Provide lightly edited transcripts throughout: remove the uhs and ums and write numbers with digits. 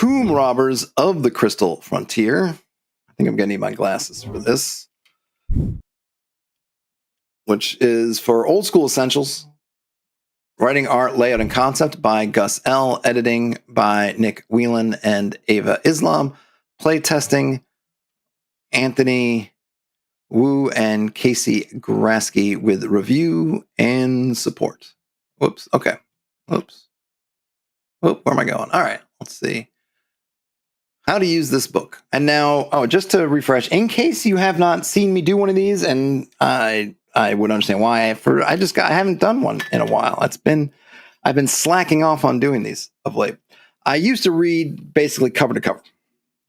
Tomb Robbers of the Crystal Frontier. I think I'm going to need my glasses for this. Which is for old school essentials. Writing, art, layout, and concept by Gus L. Editing by Nick Whelan and Ava Islam. Playtesting, Anthony Wu and Casey Grasky with review and support. Whoops. Okay. Whoops. Where am I going? All right. Let's see. How to use this book. And now, just to refresh, in case you have not seen me do one of these, and I would understand why. I haven't done one in a while. I've been slacking off on doing these of late. I used to read basically cover to cover.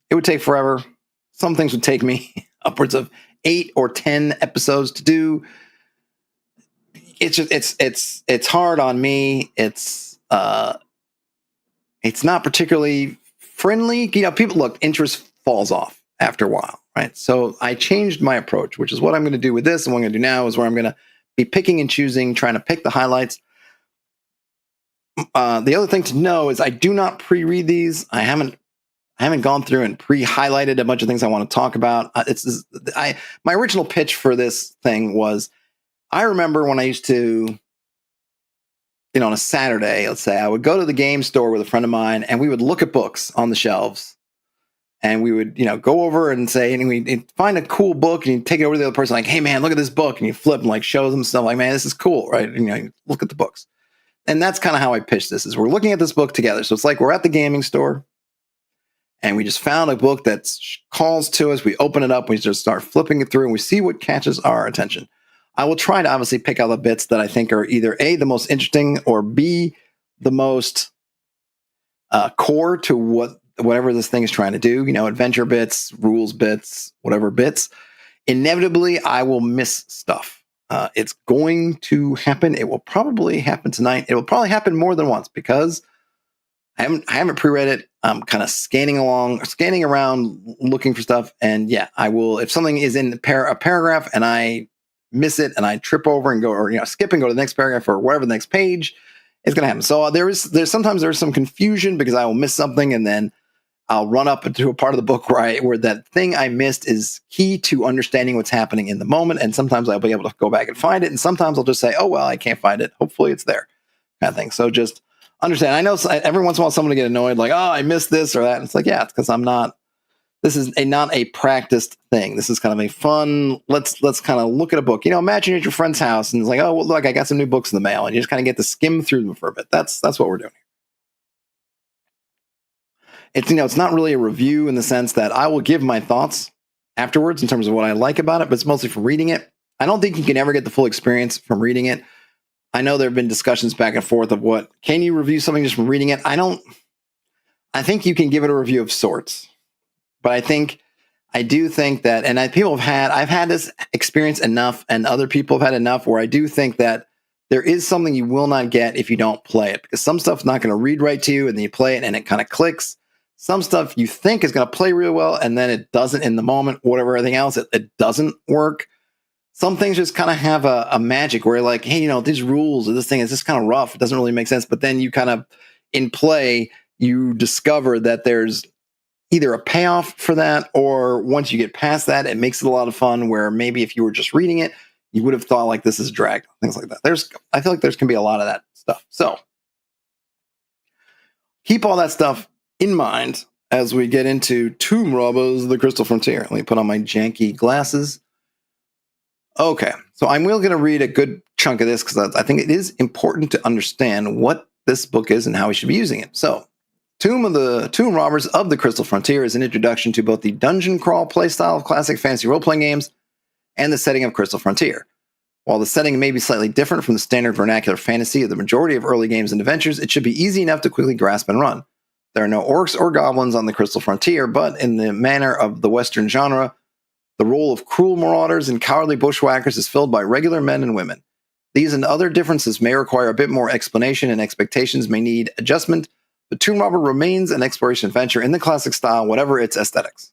It would take forever. Some things would take me upwards of 8 or 10 episodes to do. It's hard on me. It's not particularly friendly. People look, interest falls off after a while, right? So I changed my approach, which is what I'm going to do with this. And what I'm going to do now is where I'm going to be picking and choosing, trying to pick the highlights. The other thing to know is I do not pre-read these. I haven't gone through and pre-highlighted a bunch of things I want to talk about. My original pitch for this thing was, I remember when I used to, on a Saturday, let's say, I would go to the game store with a friend of mine and we would look at books on the shelves and we would, go over and say, and we'd find a cool book and you take it over to the other person like, hey man, look at this book. And you flip and show them stuff like, man, this is cool, right? And you look at the books. And that's kind of how I pitched this, is we're looking at this book together. So it's like we're at the gaming store and we just found a book that calls to us. We open it up, we just start flipping it through and we see what catches our attention. I will try to obviously pick out the bits that I think are either A, the most interesting, or B, the most core to whatever this thing is trying to do. Adventure bits, rules bits, whatever bits. Inevitably, I will miss stuff. It's going to happen. It will probably happen tonight. It will probably happen more than once because I haven't pre-read it. I'm kind of scanning around, looking for stuff. And yeah, I will, if something is in a paragraph and I miss it and I trip over and go, or skip and go to the next paragraph or whatever the next page, it's going to happen. So there's sometimes some confusion because I will miss something and then I'll run up to a part of the book where that thing I missed is key to understanding what's happening in the moment. And sometimes I'll be able to go back and find it. And sometimes I'll just say, oh, well, I can't find it. Hopefully it's there, kind of thing. So just understand. I know every once in a while someone will get annoyed like, oh, I missed this or that. And it's like, yeah, it's because this is not a practiced thing. This is kind of a fun, let's kind of look at a book. Imagine you're at your friend's house and it's like, oh, well, look, I got some new books in the mail. And you just kind of get to skim through them for a bit. That's what we're doing here. It's not really a review in the sense that I will give my thoughts afterwards in terms of what I like about it, but it's mostly from reading it. I don't think you can ever get the full experience from reading it. I know there have been discussions back and forth of can you review something just from reading it? I think you can give it a review of sorts. But I do think that, and I've had this experience enough, and other people have had enough where I do think that there is something you will not get if you don't play it, because some stuff's not going to read right to you, and then you play it and it kind of clicks. Some stuff you think is going to play real well, and then it doesn't in the moment. Whatever everything else, it doesn't work. Some things just kind of have a magic where you're like, hey, these rules or this thing is just kind of rough. It doesn't really make sense. But then you kind of, in play, you discover that there's either a payoff for that, or once you get past that, it makes it a lot of fun, where maybe if you were just reading it, you would have thought like this is drag, things like that. I feel like there's can be a lot of that stuff. So keep all that stuff in mind as we get into Tomb Robbers, the Crystal Frontier. Let me put on my janky glasses. Okay, so I'm going to read a good chunk of this because I think it is important to understand what this book is and how we should be using it. So Tomb Robbers of the Crystal Frontier is an introduction to both the dungeon crawl playstyle of classic fantasy role-playing games and the setting of Crystal Frontier. While the setting may be slightly different from the standard vernacular fantasy of the majority of early games and adventures, it should be easy enough to quickly grasp and run. There are no orcs or goblins on the Crystal Frontier, but in the manner of the Western genre, the role of cruel marauders and cowardly bushwhackers is filled by regular men and women. These and other differences may require a bit more explanation, and expectations may need adjustment, but Tomb Robber remains an exploration adventure in the classic style, whatever its aesthetics.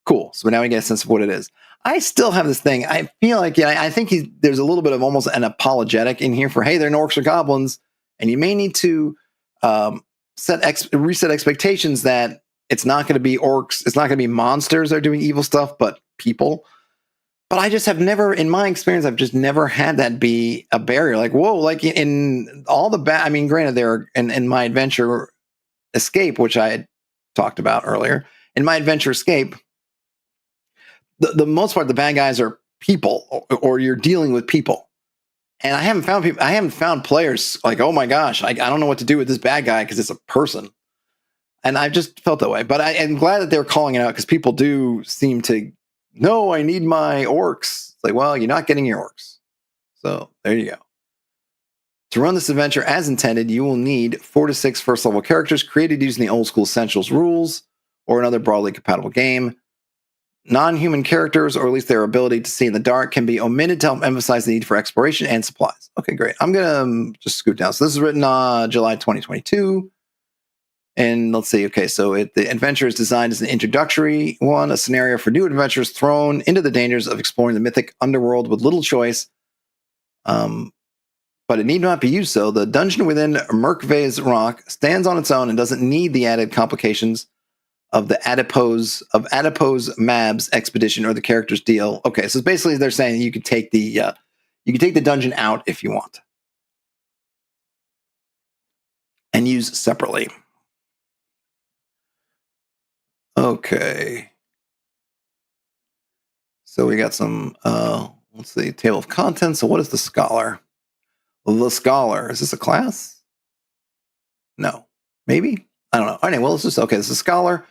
Cool. So now we get a sense of what it is. I still have this thing. I feel like, I think there's a little bit of almost an apologetic in here for, hey, they're orcs or goblins, and you may need to reset expectations that It's not going to be orcs. It's not going to be monsters that are doing evil stuff, but people. But I just have never, in my experience, I've just never had that be a barrier. Like, whoa, like in all the I mean, granted, there are in my adventure escape, which I had talked about earlier. In my adventure escape, the most part, the bad guys are people, or you're dealing with people. And I haven't found people. I haven't found players like, oh my gosh, I don't know what to do with this bad guy because it's a person. And I've just felt that way. But I am glad that they're calling it out because people do seem to, no, I need my orcs. It's like, well, you're not getting your orcs. So there you go. To run this adventure as intended, you will need 4 to 6 first level characters created using the old school Essentials rules or another broadly compatible game. Non-human characters, or at least their ability to see in the dark, can be omitted to help emphasize the need for exploration and supplies. Okay, great. I'm going to just scoot down. So this is written on July 2022. And let's see. Okay, so the adventure is designed as an introductory one, a scenario for new adventurers thrown into the dangers of exploring the mythic underworld with little choice. But it need not be used so. The dungeon within Merkvay's Rock stands on its own and doesn't need the added complications of the adipose Mab's expedition or the character's deal. Okay, so basically they're saying you could take the dungeon out if you want and use separately. Okay. So we got some let's see, table of contents. So what is the scholar? The scholar, is this a class? No. Maybe? I don't know. Anyway, well, it's just okay. This is a scholar.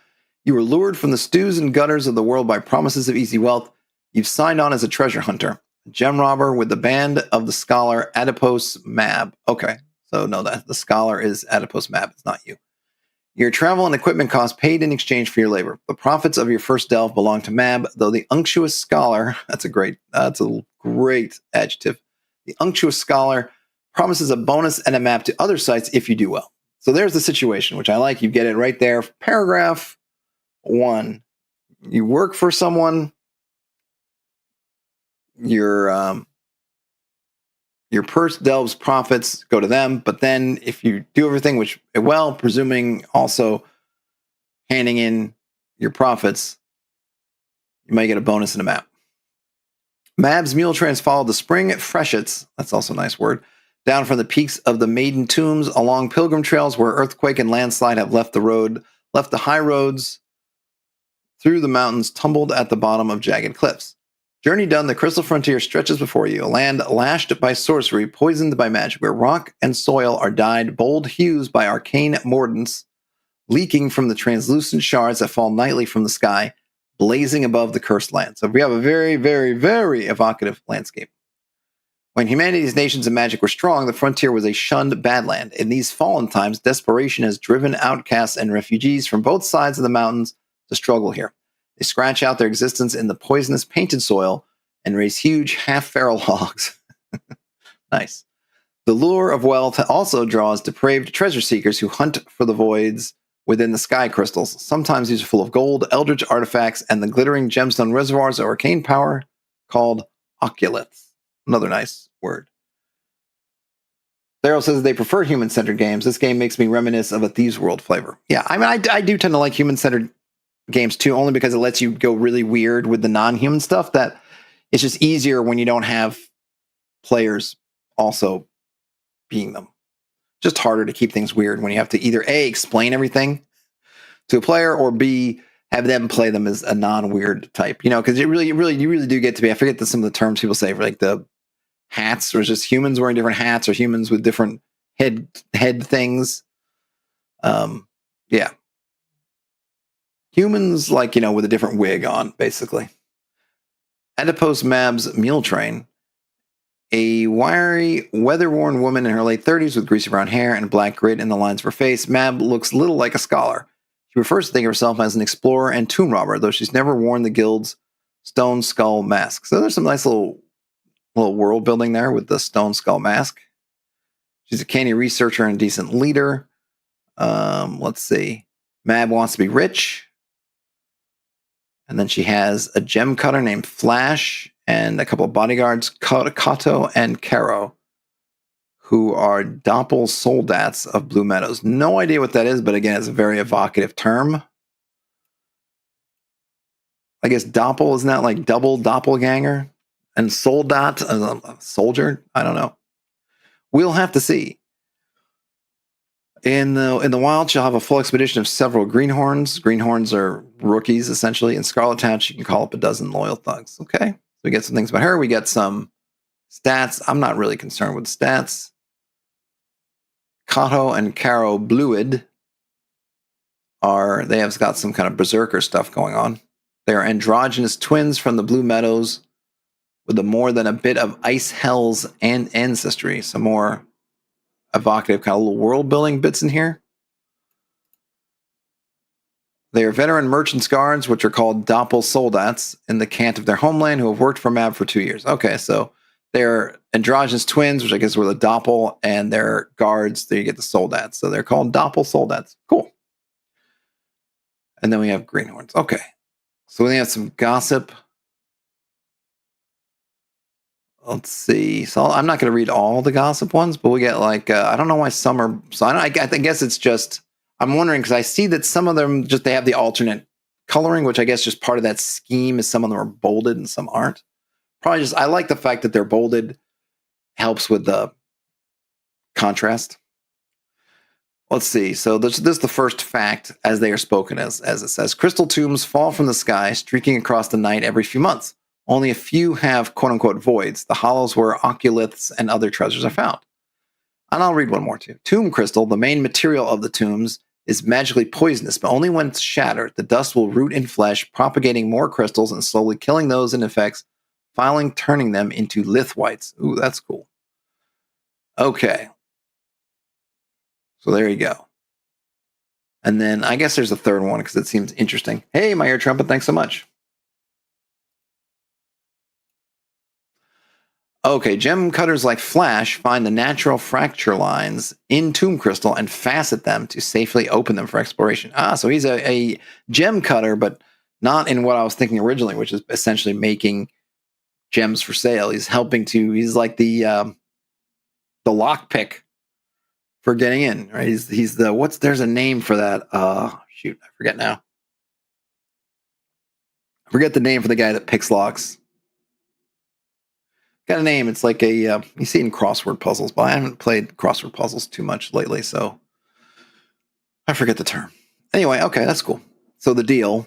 You were lured from the stews and gutters of the world by promises of easy wealth. You've signed on as a treasure hunter, a gem robber with the band of the scholar Adipose Mab. Okay, so no, that the scholar is Adipose Mab. It's not you. Your travel and equipment costs paid in exchange for your labor. The profits of your first delve belong to Mab, though the unctuous scholar, that's a great adjective. The unctuous scholar promises a bonus and a map to other sites if you do well. So there's the situation, which I like. You get it right there. Paragraph 1. You work for someone. Your purse delves profits go to them, but then if you do everything which well, presuming also handing in your profits, you might get a bonus in a map. Mab's mule trains follow the spring freshets, that's also a nice word, down from the peaks of the maiden tombs along pilgrim trails where earthquake and landslide have left the high roads through the mountains tumbled at the bottom of jagged cliffs. Journey done, the crystal frontier stretches before you, a land lashed by sorcery, poisoned by magic, where rock and soil are dyed bold hues by arcane mordants, leaking from the translucent shards that fall nightly from the sky, blazing above the cursed land. So we have a very, very, very evocative landscape. When humanity's nations and magic were strong, the frontier was a shunned badland. In these fallen times, desperation has driven outcasts and refugees from both sides of the mountains to struggle here. They scratch out their existence in the poisonous painted soil and raise huge half-feral hogs. Nice. The lure of wealth also draws depraved treasure seekers who hunt for the voids within the sky crystals. Sometimes these are full of gold, eldritch artifacts, and the glittering gemstone reservoirs of arcane power called oculiths. Another nice word. Daryl says they prefer human-centered games. This game makes me reminisce of a Thieves' World flavor. Yeah, I mean, I do tend to like human-centered games too, only because it lets you go really weird with the non-human stuff. That it's just easier when you don't have players also being them. Just harder to keep things weird when you have to either A, explain everything to a player, or B, have them play them as a non-weird type. Because you really do get to be. I forget some of the terms people say for like the hats, or just humans wearing different hats, or humans with different head things. Yeah. Humans, like, with a different wig on, basically. Adipose Mab's mule train. A wiry, weather-worn woman in her late 30s with greasy brown hair and black grit in the lines of her face. Mab looks little like a scholar. She prefers to think of herself as an explorer and tomb robber, though she's never worn the guild's stone skull mask. So there's some nice little world building there with the stone skull mask. She's a canny researcher and a decent leader. Let's see. Mab wants to be rich. And then she has a gem cutter named Flash and a couple of bodyguards, Kato and Caro, who are doppel soldats of Blue Meadows. No idea what that is, but again, it's a very evocative term. I guess doppel, isn't that like double doppelganger? And soldat, soldier? I don't know. We'll have to see. In the wild, she'll have a full expedition of several greenhorns. Greenhorns are rookies, essentially. In Scarlet Town, she can call up a dozen loyal thugs. Okay. So we get some things about her. We get some stats. I'm not really concerned with stats. Kato and Caro Bluid they have got some kind of berserker stuff going on. They are androgynous twins from the Blue Meadows with more than a bit of Ice Hell's and ancestry. Some more evocative kind of little world building bits in here. They are veteran merchants guards, which are called Doppel Soldats, in the cant of their homeland, who have worked for Mab for 2 years. Okay, so they're androgynous twins, which I guess were the Doppel, and they're guards. There you get the Soldats. So they're called Doppel Soldats. Cool. And then we have greenhorns. Okay. So we have some gossip. Let's see. So I'm not going to read all the gossip ones, but we get like, I don't know why some are. So I guess it's just, I'm wondering because I see that some of them they have the alternate coloring, which I guess just part of that scheme is some of them are bolded and some aren't. Probably just, I like the fact that they're bolded, helps with the contrast. Let's see. So this is the first fact as they are spoken, as it says. Crystal tombs fall from the sky, streaking across the night every few months. Only a few have quote-unquote voids, the hollows where oculiths and other treasures are found. And I'll read one more too. Tomb crystal, the main material of the tombs, is magically poisonous, but only when it's shattered. The dust will root in flesh, propagating more crystals and slowly killing those it infects, finally turning them into lithwites. Ooh, that's cool. Okay. So there you go. And then I guess there's a third one because it seems interesting. Hey, my ear trumpet, thanks so much. Okay, gem cutters like Flash find the natural fracture lines in tomb crystal and facet them to safely open them for exploration. So he's a gem cutter, but not in what I was thinking originally, which is essentially making gems for sale. He's like the lockpick for getting in, right? He's there's a name for that. Shoot, I forget now. I forget the name for the guy that picks locks. Got a name. It's like you see it in crossword puzzles, but I haven't played crossword puzzles too much lately, so I forget the term. Anyway, okay, that's cool. So the deal.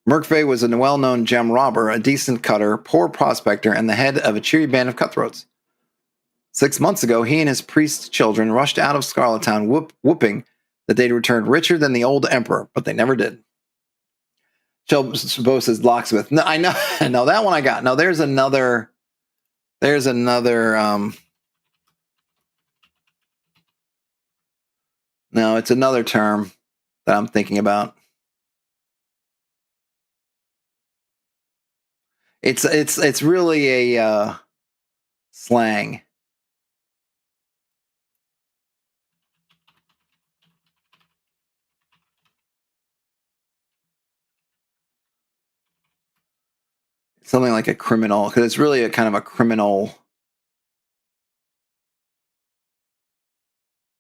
Merkveh was a well-known gem robber, a decent cutter, poor prospector, and the head of a cheery band of cutthroats. 6 months ago, he and his priest children rushed out of Scarlet Town, whooping that they'd returned richer than the old emperor, but they never did. Chabot says locksmith. No, I know. No, that one I got. No, there's another. No, it's another term that I'm thinking about. It's really a slang. Something like a criminal, because it's really a kind of a criminal.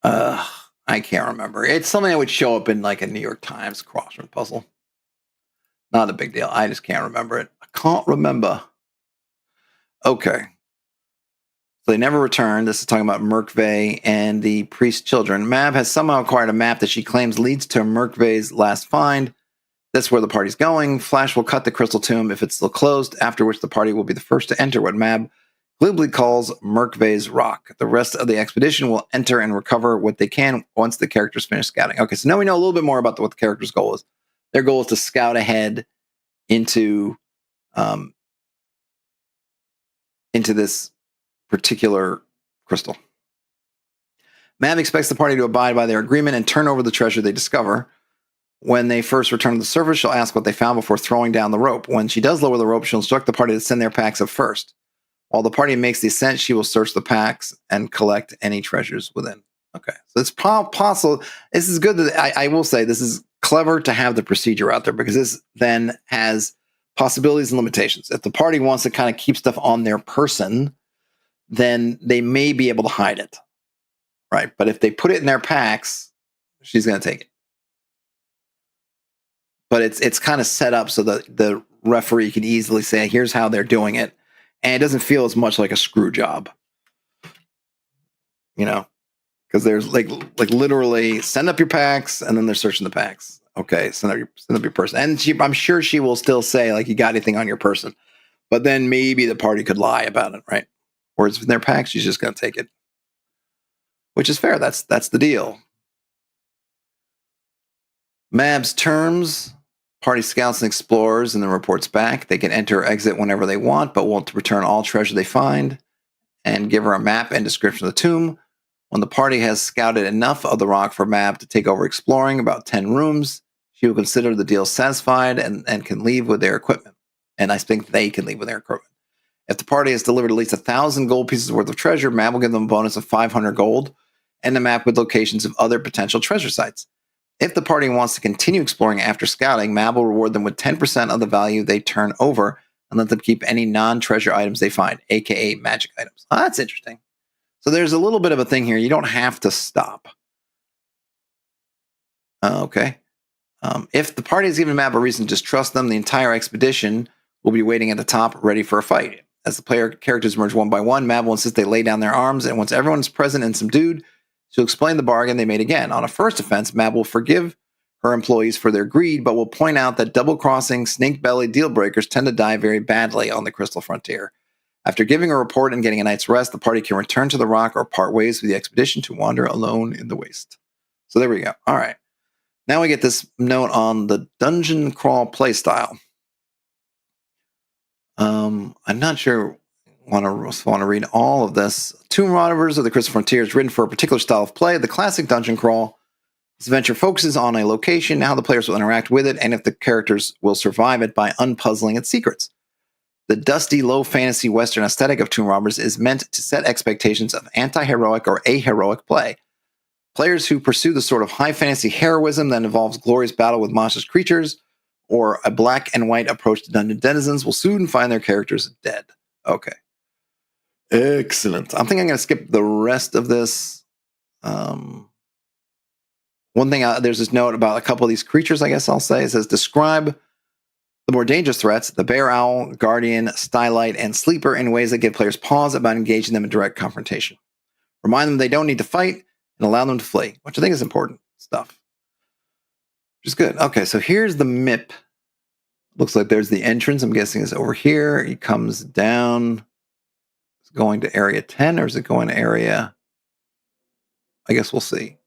I can't remember. It's something that would show up in like a New York Times crossword puzzle. Not a big deal. I just can't remember it. I can't remember. Okay. So they never returned. This is talking about Merkveh and the priest children. Mab has somehow acquired a map that she claims leads to Merkveh's last find. That's where the party's going. Flash will cut the crystal tomb if it's still closed, after which the party will be the first to enter what Mab glibly calls Merkveh's Rock. The rest of the expedition will enter and recover what they can once the characters finish scouting. Okay, so now we know a little bit more about what the character's goal is. Their goal is to scout ahead into this particular crystal. Mab expects the party to abide by their agreement and turn over the treasure they discover. When they first return to the surface, she'll ask what they found before throwing down the rope. When she does lower the rope, she'll instruct the party to send their packs up first. While the party makes the ascent, she will search the packs and collect any treasures within. Okay, so it's possible. This is good. That I will say this is clever to have the procedure out there because this then has possibilities and limitations. If the party wants to kind of keep stuff on their person, then they may be able to hide it, right? But if they put it in their packs, she's going to take it. but it's kind of set up so that the referee can easily say, here's how they're doing it. And it doesn't feel as much like a screw job, because there's like literally send up your packs, and then they're searching the packs. Okay, send up your person. And I'm sure she will still say, like, you got anything on your person. But then maybe the party could lie about it, right? Or it's in their packs, she's just going to take it. Which is fair. That's the deal. Mab's terms: party scouts and explorers, and then reports back. They can enter or exit whenever they want, but won't return all treasure they find, and give her a map and description of the tomb. When the party has scouted enough of the rock for Mab to take over exploring, about 10 rooms, she will consider the deal satisfied and can leave with their equipment. And I think they can leave with their equipment. If the party has delivered at least 1,000 gold pieces worth of treasure, Mab will give them a bonus of 500 gold and a map with locations of other potential treasure sites. If the party wants to continue exploring after scouting, Mab will reward them with 10% of the value they turn over and let them keep any non-treasure items they find, aka magic items. Oh, that's interesting. So there's a little bit of a thing here. You don't have to stop. Okay. If the party has given Mab a reason to distrust them, the entire expedition will be waiting at the top, ready for a fight. As the player characters emerge one by one, Mab will insist they lay down their arms, and once everyone's present and subdued, she'll explain the bargain they made again. On a first offense, Mab will forgive her employees for their greed, but will point out that double-crossing, snake-bellied deal-breakers tend to die very badly on the Crystal Frontier. After giving a report and getting a night's rest, the party can return to the rock or part ways with the expedition to wander alone in the waste. So there we go. All right. Now we get this note on the dungeon crawl playstyle. I'm not sure I want to read all of this. Tomb Robbers of the Crystal Frontier is written for a particular style of play. The classic dungeon crawl. This adventure focuses on a location, how the players will interact with it, and if the characters will survive it by unpuzzling its secrets. The dusty, low-fantasy Western aesthetic of Tomb Robbers is meant to set expectations of anti-heroic or aheroic play. Players who pursue the sort of high-fantasy heroism that involves glorious battle with monstrous creatures or a black-and-white approach to dungeon denizens will soon find their characters dead. Okay. Excellent. I think I'm going to skip the rest of this. One thing, there's this note about a couple of these creatures, I guess I'll say. It says, describe the more dangerous threats, the bear owl, guardian, stylite, and sleeper, in ways that give players pause about engaging them in direct confrontation. Remind them they don't need to fight and allow them to flee, which I think is important stuff. Which is good. Okay, so here's the MIP. Looks like there's the entrance. I'm guessing is over here. He comes down. Is it going to area 10 or is it going to area? I guess we'll see.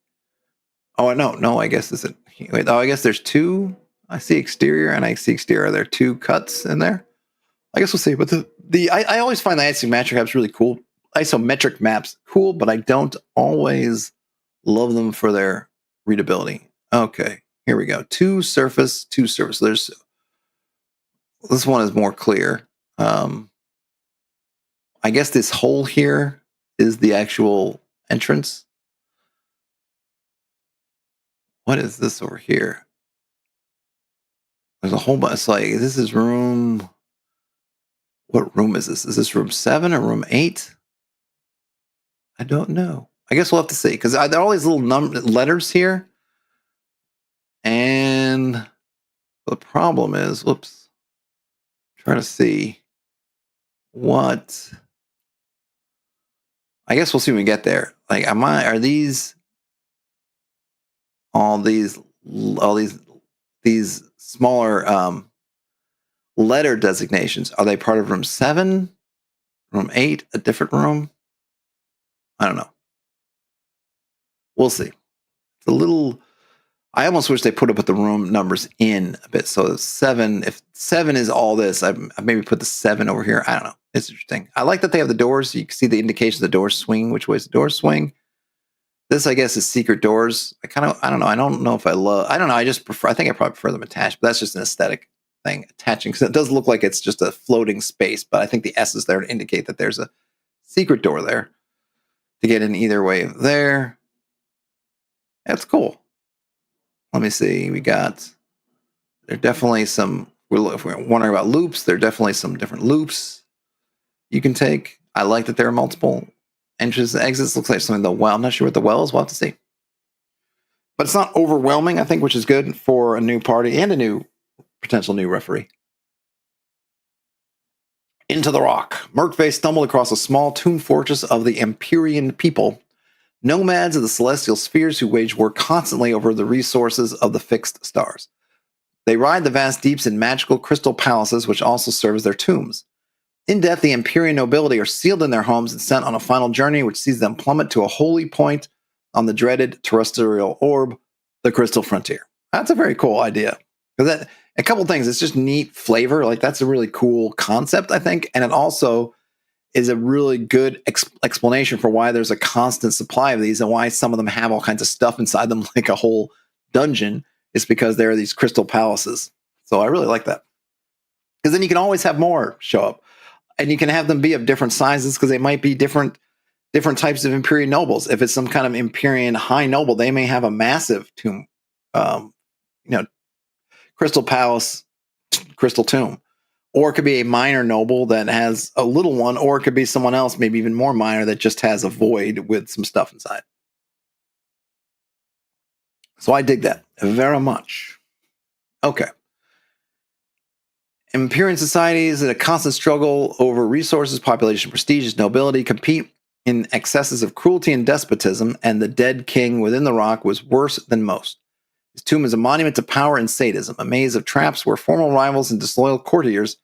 Oh, no, I guess is it. Wait, I guess there's two. I see exterior and I see exterior. Are there two cuts in there? I guess we'll see. But I always find the isometric maps really cool. Isometric maps cool, but I don't always love them for their readability. Okay, here we go. Two surface. There's this one is more clear. I guess this hole here is the actual entrance. What is this over here? There's a whole bunch. It's like, this is room. What room is this? Is this room 7 or room 8? I don't know. I guess we'll have to see, because there are all these little letters here. And the problem is, whoops, trying to see what. I guess we'll see when we get there. Like, are these all these smaller letter designations? Are they part of room 7, room 8, a different room? I don't know. We'll see. It's a little. I almost wish they put the room numbers in a bit. So 7, if 7 is all this, I maybe put the 7 over here. I don't know. It's interesting. I like that they have the doors. You can see the indication of the doors swing, which way the doors swing. This, I guess, is secret doors. I don't know. I don't know if I love. I don't know. I just prefer. I think I probably prefer them attached, but that's just an aesthetic thing, attaching, because it does look like it's just a floating space. But I think the S is there to indicate that there's a secret door there to get in either way there. That's cool. Let me see. There are definitely some. If we're wondering about loops, there are definitely some different loops you can take. I like that there are multiple entrances and exits. Looks like something the well. I'm not sure what the well is. We'll have to see. But it's not overwhelming, I think, which is good for a new party and a new potential new referee. Into the Rock. Murkface stumbled across a small tomb fortress of the Empyrean people, nomads of the celestial spheres who wage war constantly over the resources of the fixed stars. They ride the vast deeps in magical crystal palaces, which also serve as their tombs. In death, the Empyrean nobility are sealed in their homes and sent on a final journey, which sees them plummet to a holy point on the dreaded terrestrial orb, the Crystal Frontier. That's a very cool idea. Because that a couple things, it's just neat flavor. Like that's a really cool concept, I think, and it also is a really good explanation for why there's a constant supply of these and why some of them have all kinds of stuff inside them, like a whole dungeon. It's because there are these crystal palaces. So I really like that. Because then you can always have more show up. And you can have them be of different sizes because they might be different types of Empyrean nobles. If it's some kind of Empyrean high noble, they may have a massive tomb, crystal palace, crystal tomb. Or it could be a minor noble that has a little one, or it could be someone else, maybe even more minor, that just has a void with some stuff inside. So I dig that very much. Okay. Empyrean societies in a constant struggle over resources, population, prestige, nobility, compete in excesses of cruelty and despotism, and the dead king within the rock was worse than most. His tomb is a monument to power and sadism, a maze of traps where formal rivals and disloyal courtiers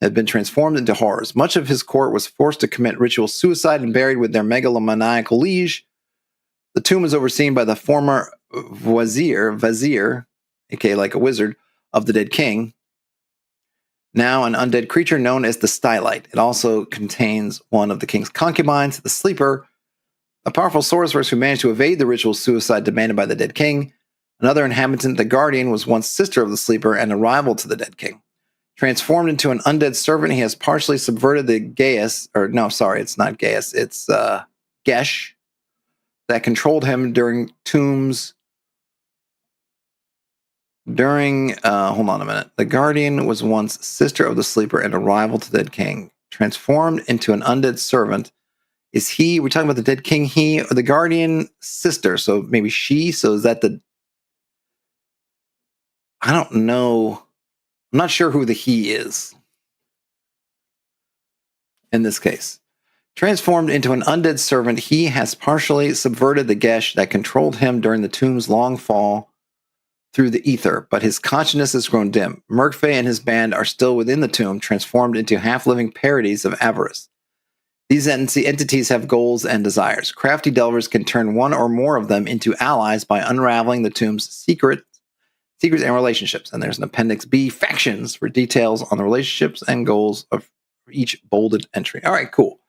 had been transformed into horrors. Much of his court was forced to commit ritual suicide and buried with their megalomaniacal liege. The tomb is overseen by the former vizier, aka like a wizard, of the dead king, now an undead creature known as the Stylite. It also contains one of the king's concubines, the Sleeper, a powerful sorceress who managed to evade the ritual suicide demanded by the dead king. Another inhabitant, the Guardian, was once sister of the Sleeper and a rival to the dead king. Transformed into an undead servant, he has partially subverted the Gaius, or no, sorry, it's not Gaius, it's Gesh, that controlled him during Tomb's. Hold on a minute. The Guardian was once sister of the Sleeper and a rival to the dead king. Transformed into an undead servant. Is he, we're talking about the dead king, he, or the Guardian sister? So maybe she, so is that the, I don't know. I'm not sure who the he is in this case. Transformed into an undead servant, he has partially subverted the Gesh that controlled him during the tomb's long fall through the ether, but his consciousness has grown dim. Murkface and his band are still within the tomb, transformed into half-living parodies of avarice. These entities have goals and desires. Crafty delvers can turn one or more of them into allies by unraveling the tomb's secrets and relationships. And there's an Appendix B, Factions, for details on the relationships and goals of each bolded entry. All right, cool.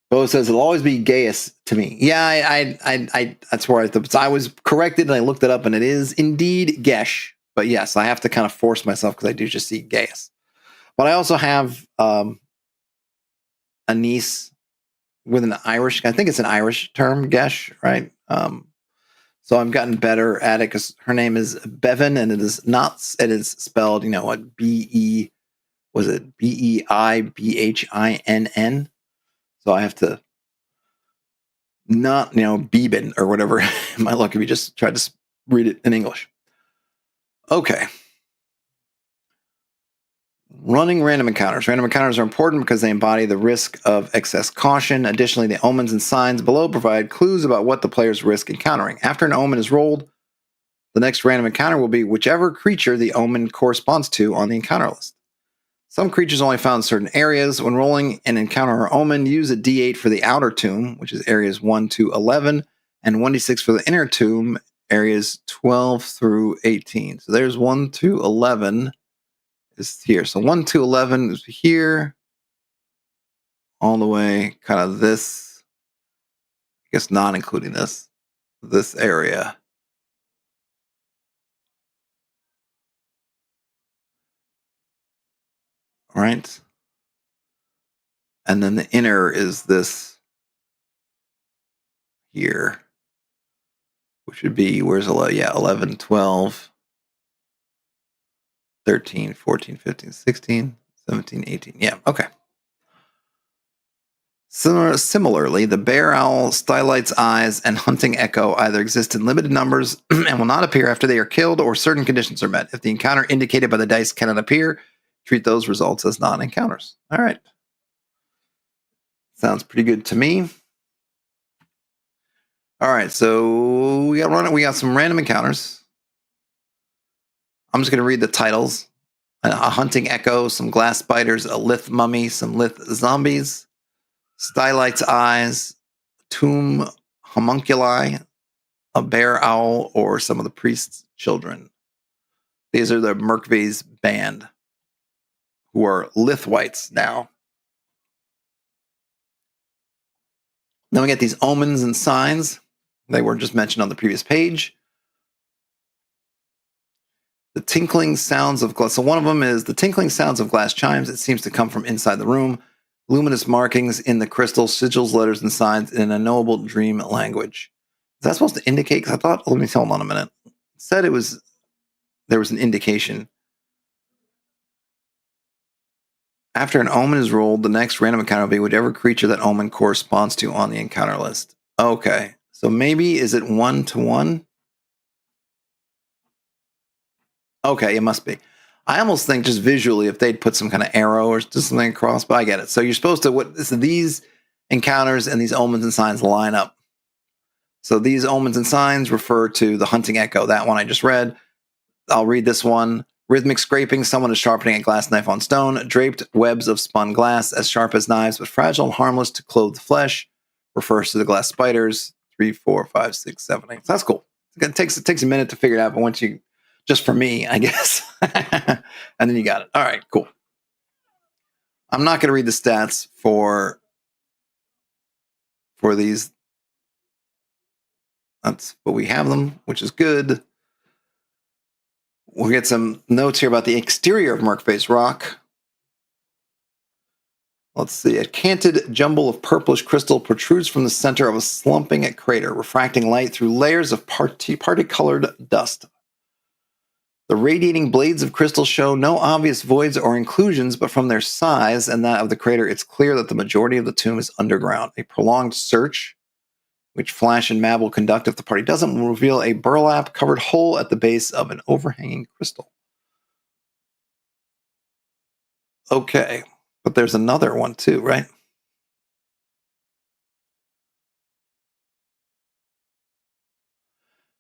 Bo says it'll always be Gaius to me. Yeah, I that's where I was corrected and I looked it up and it is indeed Gesh. But yes, I have to kind of force myself because I do just see Gaius. But I also have a niece with an Irish, I think it's an Irish term, Gesh, right? So I've gotten better at it because her name is Bevan and it is spelled, what, Beibhinn. So I have to not, Beeben or whatever. My luck if you just tried to read it in English. Okay. Running random encounters. Random encounters are important because they embody the risk of excess caution. Additionally, the omens and signs below provide clues about what the players risk encountering. After an omen is rolled, the next random encounter will be whichever creature the omen corresponds to on the encounter list. Some creatures only found in certain areas. When rolling an encounter or omen, use a d8 for the outer tomb, which is areas 1 to 11, and 1d6 for the inner tomb, areas 12 through 18. So there's 1 to 11 is here. So 1 to 11 is here, all the way kind of this, I guess not including this area. All right. And then the inner is this here, which would be, where's 11? Yeah, 11, 12, 13, 14, 15, 16, 17, 18. Yeah, okay. Similarly, the bear owl, stylight's eyes, and hunting echo either exist in limited numbers and will not appear after they are killed or certain conditions are met. If the encounter indicated by the dice cannot appear, treat those results as non-encounters. All right. Sounds pretty good to me. All right, so we got some random encounters. I'm just going to read the titles. A hunting echo, some glass spiders, a lith mummy, some lith zombies, stylight's eyes, tomb homunculi, a bear owl, or some of the priest's children. These are the Merkvay's band, who are Lithwites now. Then we get these omens and signs. They were just mentioned on the previous page. The tinkling sounds of glass. So one of them is the tinkling sounds of glass chimes. It seems to come from inside the room. Luminous markings in the crystal, sigils, letters, and signs in an unknowable dream language. Is that supposed to indicate? Because I thought, let me hold on a minute. It said there was an indication. After an omen is rolled, the next random encounter will be whichever creature that omen corresponds to on the encounter list. Okay. So maybe, is it 1-to-1? Okay, it must be. I almost think just visually if they'd put some kind of arrow or just something across, but I get it. So you're supposed to, so these encounters and these omens and signs line up. So these omens and signs refer to the hunting echo, that one I just read. I'll read this one. Rhythmic scraping, someone is sharpening a glass knife on stone. Draped webs of spun glass, as sharp as knives, but fragile and harmless to clothe the flesh. Refers to the glass spiders. 3, 4, 5, 6, 7, 8. So that's cool. It takes a minute to figure it out, but once you, just for me, I guess. And then you got it. All right, cool. I'm not going to read the stats for these. But we have them, which is good. We'll get some notes here about the exterior of Merkvay's rock. Let's see. A canted jumble of purplish crystal protrudes from the center of a slumping crater, refracting light through layers of party-colored dust. The radiating blades of crystal show no obvious voids or inclusions, but from their size and that of the crater, it's clear that the majority of the tomb is underground. A prolonged search, which Flash and Mab will conduct if the party doesn't, will reveal a burlap-covered hole at the base of an overhanging crystal. Okay, but there's another one too, right?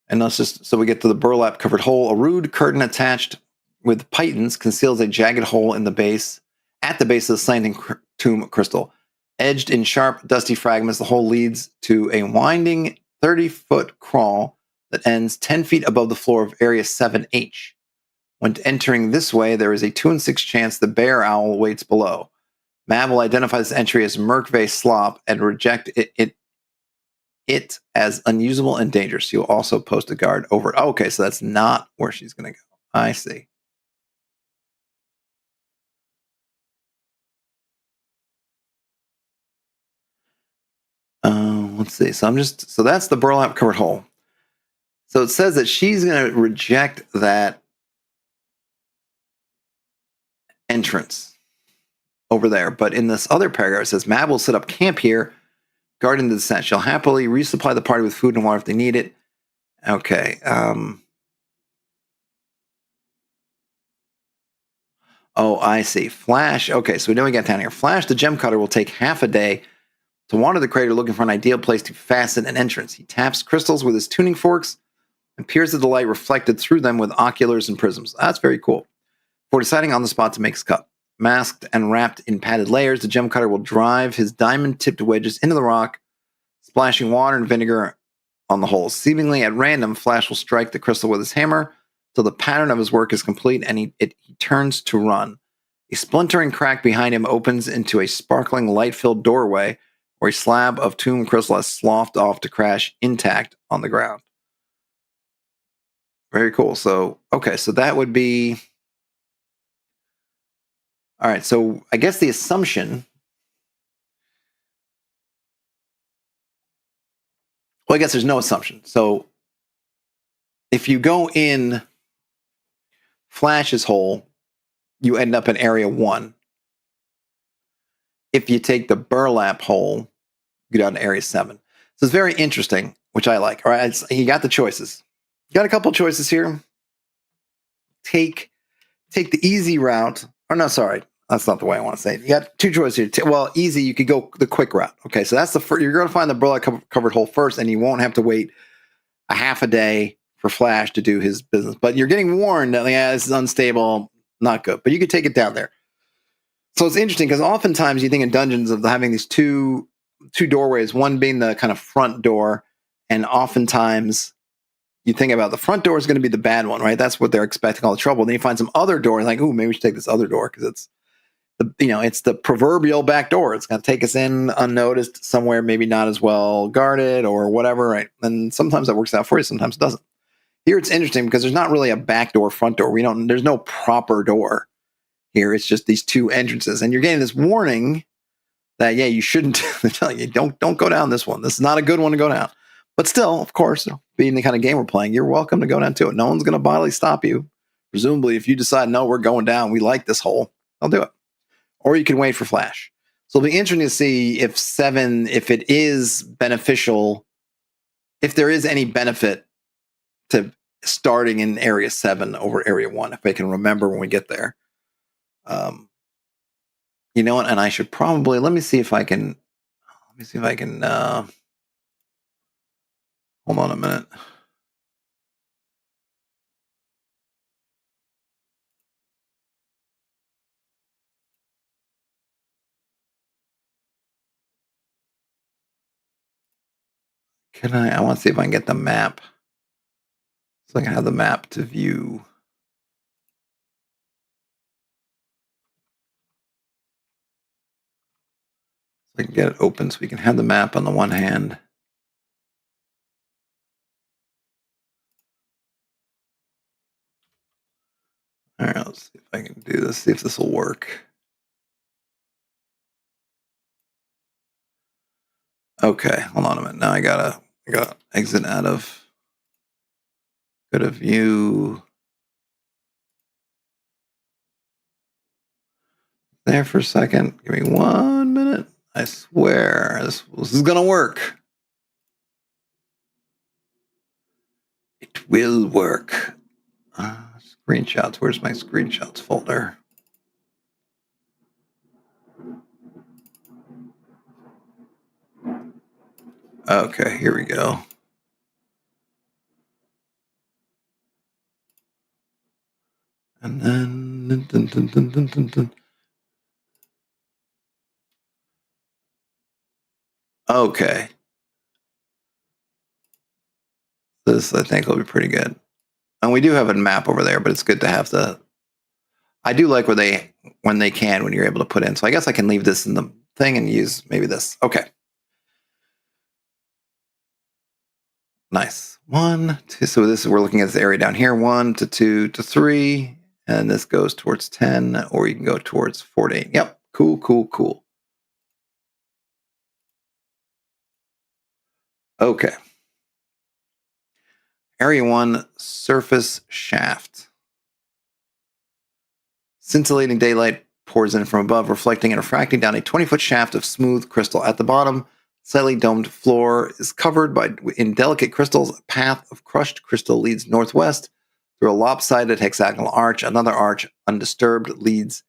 And let's just, so we get to the burlap covered hole. A rude curtain attached with pythons conceals a jagged hole in the base, at the base of the slanting tomb crystal. Edged in sharp, dusty fragments, the hole leads to a winding 30-foot crawl that ends 10 feet above the floor of Area 7H. When entering this way, there is a 2 in 6 chance the bear owl waits below. Mab will identify this entry as Merkvay Slop and reject it as unusable and dangerous. You'll also post a guard over it. Oh, okay, so that's not where she's going to go. I see. Let's see. So that's the burlap covered hole. So it says that she's going to reject that entrance over there. But in this other paragraph, it says Mab will set up camp here, guarding the descent. She'll happily resupply the party with food and water if they need it. Okay. Oh, I see. Flash. Okay, so we know we got down here. Flash, the gem cutter, will take half a day to wander the crater looking for an ideal place to fasten an entrance. He taps crystals with his tuning forks and peers at the light reflected through them with oculars and prisms. That's very cool. For deciding on the spot to make his cut. Masked and wrapped in padded layers, the gem cutter will drive his diamond-tipped wedges into the rock, splashing water and vinegar on the holes. Seemingly at random, Flash will strike the crystal with his hammer till the pattern of his work is complete and he turns to run. A splintering crack behind him opens into a sparkling light-filled doorway where a slab of tomb crystal has sloughed off to crash intact on the ground. Very cool. So, okay, so that would be... All right, so I guess the assumption... Well, I guess there's no assumption. So if you go in Flash's hole, you end up in Area 1. if you take the burlap hole, you go down to area 7. So it's very interesting, which I like. All right, you got the choices. You got a couple choices here. Take the easy route. Or no, sorry, that's not the way I want to say it. You got 2 choices here. Well, easy, you could go the quick route. Okay, so that's the first. You're going to find the burlap covered hole first, and you won't have to wait a half a day for Flash to do his business. But you're getting warned that this is unstable, not good. But you could take it down there. So it's interesting because oftentimes you think in dungeons of having these two doorways, one being the kind of front door, and oftentimes you think about the front door is going to be the bad one, right? That's what they're expecting all the trouble. Then you find some other door, like, oh, maybe we should take this other door because it's it's the proverbial back door. It's going to take us in unnoticed somewhere, maybe not as well guarded or whatever, right? And sometimes that works out for you, sometimes it doesn't. Here it's interesting because there's not really a back door, front door. There's no proper door here. It's just these 2 entrances, and you're getting this warning that you shouldn't. They're telling you don't go down this one. This is not a good one to go down. But still, of course, being the kind of game we're playing, you're welcome to go down to it. No one's going to bodily stop you. Presumably, if you decide no, we're going down, we like this hole, I'll do it. Or you can wait for Flash. So it'll be interesting to see if it is beneficial, if there is any benefit to starting in area 7 over area 1, if I can remember when we get there. You know what? And I should probably let me see if I can. Hold on a minute. I want to see if I can get the map. So I can have the map to view. So I can get it open so we can have the map on the one hand. All right, let's see if I can do this, see if this will work. Okay, hold on a minute. Now I gotta exit out of go to view. There for a second. Give me 1 minute. I swear this is gonna work. It will work. Screenshots. Where's my screenshots folder? Okay, here we go. And then okay. This I think will be pretty good. And we do have a map over there, but it's good to have I do like when you're able to put in. So I guess I can leave this in the thing and use maybe this. Okay. Nice. 1, 2. So we're looking at this area down here. 1 to 2 to 3. And this goes towards 10, or you can go towards 4 to 8. Yep. Cool. Okay. Area 1, surface shaft. Scintillating daylight pours in from above, reflecting and refracting down a 20-foot shaft of smooth crystal. At the bottom, slightly domed floor is covered in delicate crystals. A path of crushed crystal leads northwest through a lopsided hexagonal arch. Another arch, undisturbed, leads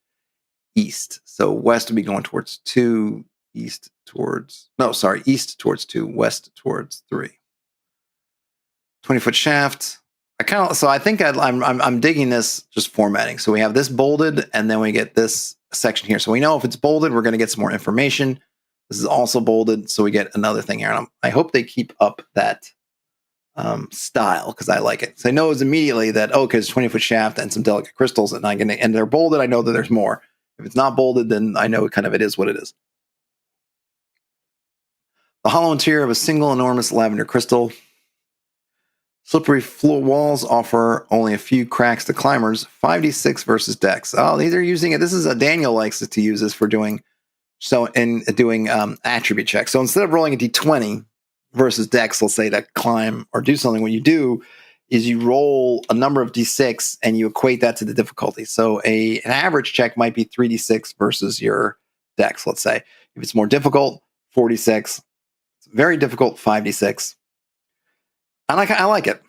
east. So west would be going towards 2, east towards 2, west towards 3. 20-foot shaft. I think I'm digging this just formatting. So we have this bolded, and then we get this section here. So we know if it's bolded, we're going to get some more information. This is also bolded, so we get another thing here. And I hope they keep up that style because I like it. So I know immediately that because 20-foot shaft and some delicate crystals, and they're bolded. I know that there's more. If it's not bolded, then I know it is what it is. The hollow interior of a single enormous lavender crystal. Slippery floor walls offer only a few cracks to climbers. 5d6 versus dex. Oh, these are using it. This is Daniel likes to use this for doing attribute checks. So instead of rolling a d20 versus dex, let's say to climb or do something, what you do is you roll a number of d6 and you equate that to the difficulty. So an average check might be 3d6 versus your dex, let's say. If it's more difficult, 46. It's very difficult, 5d6. I like it.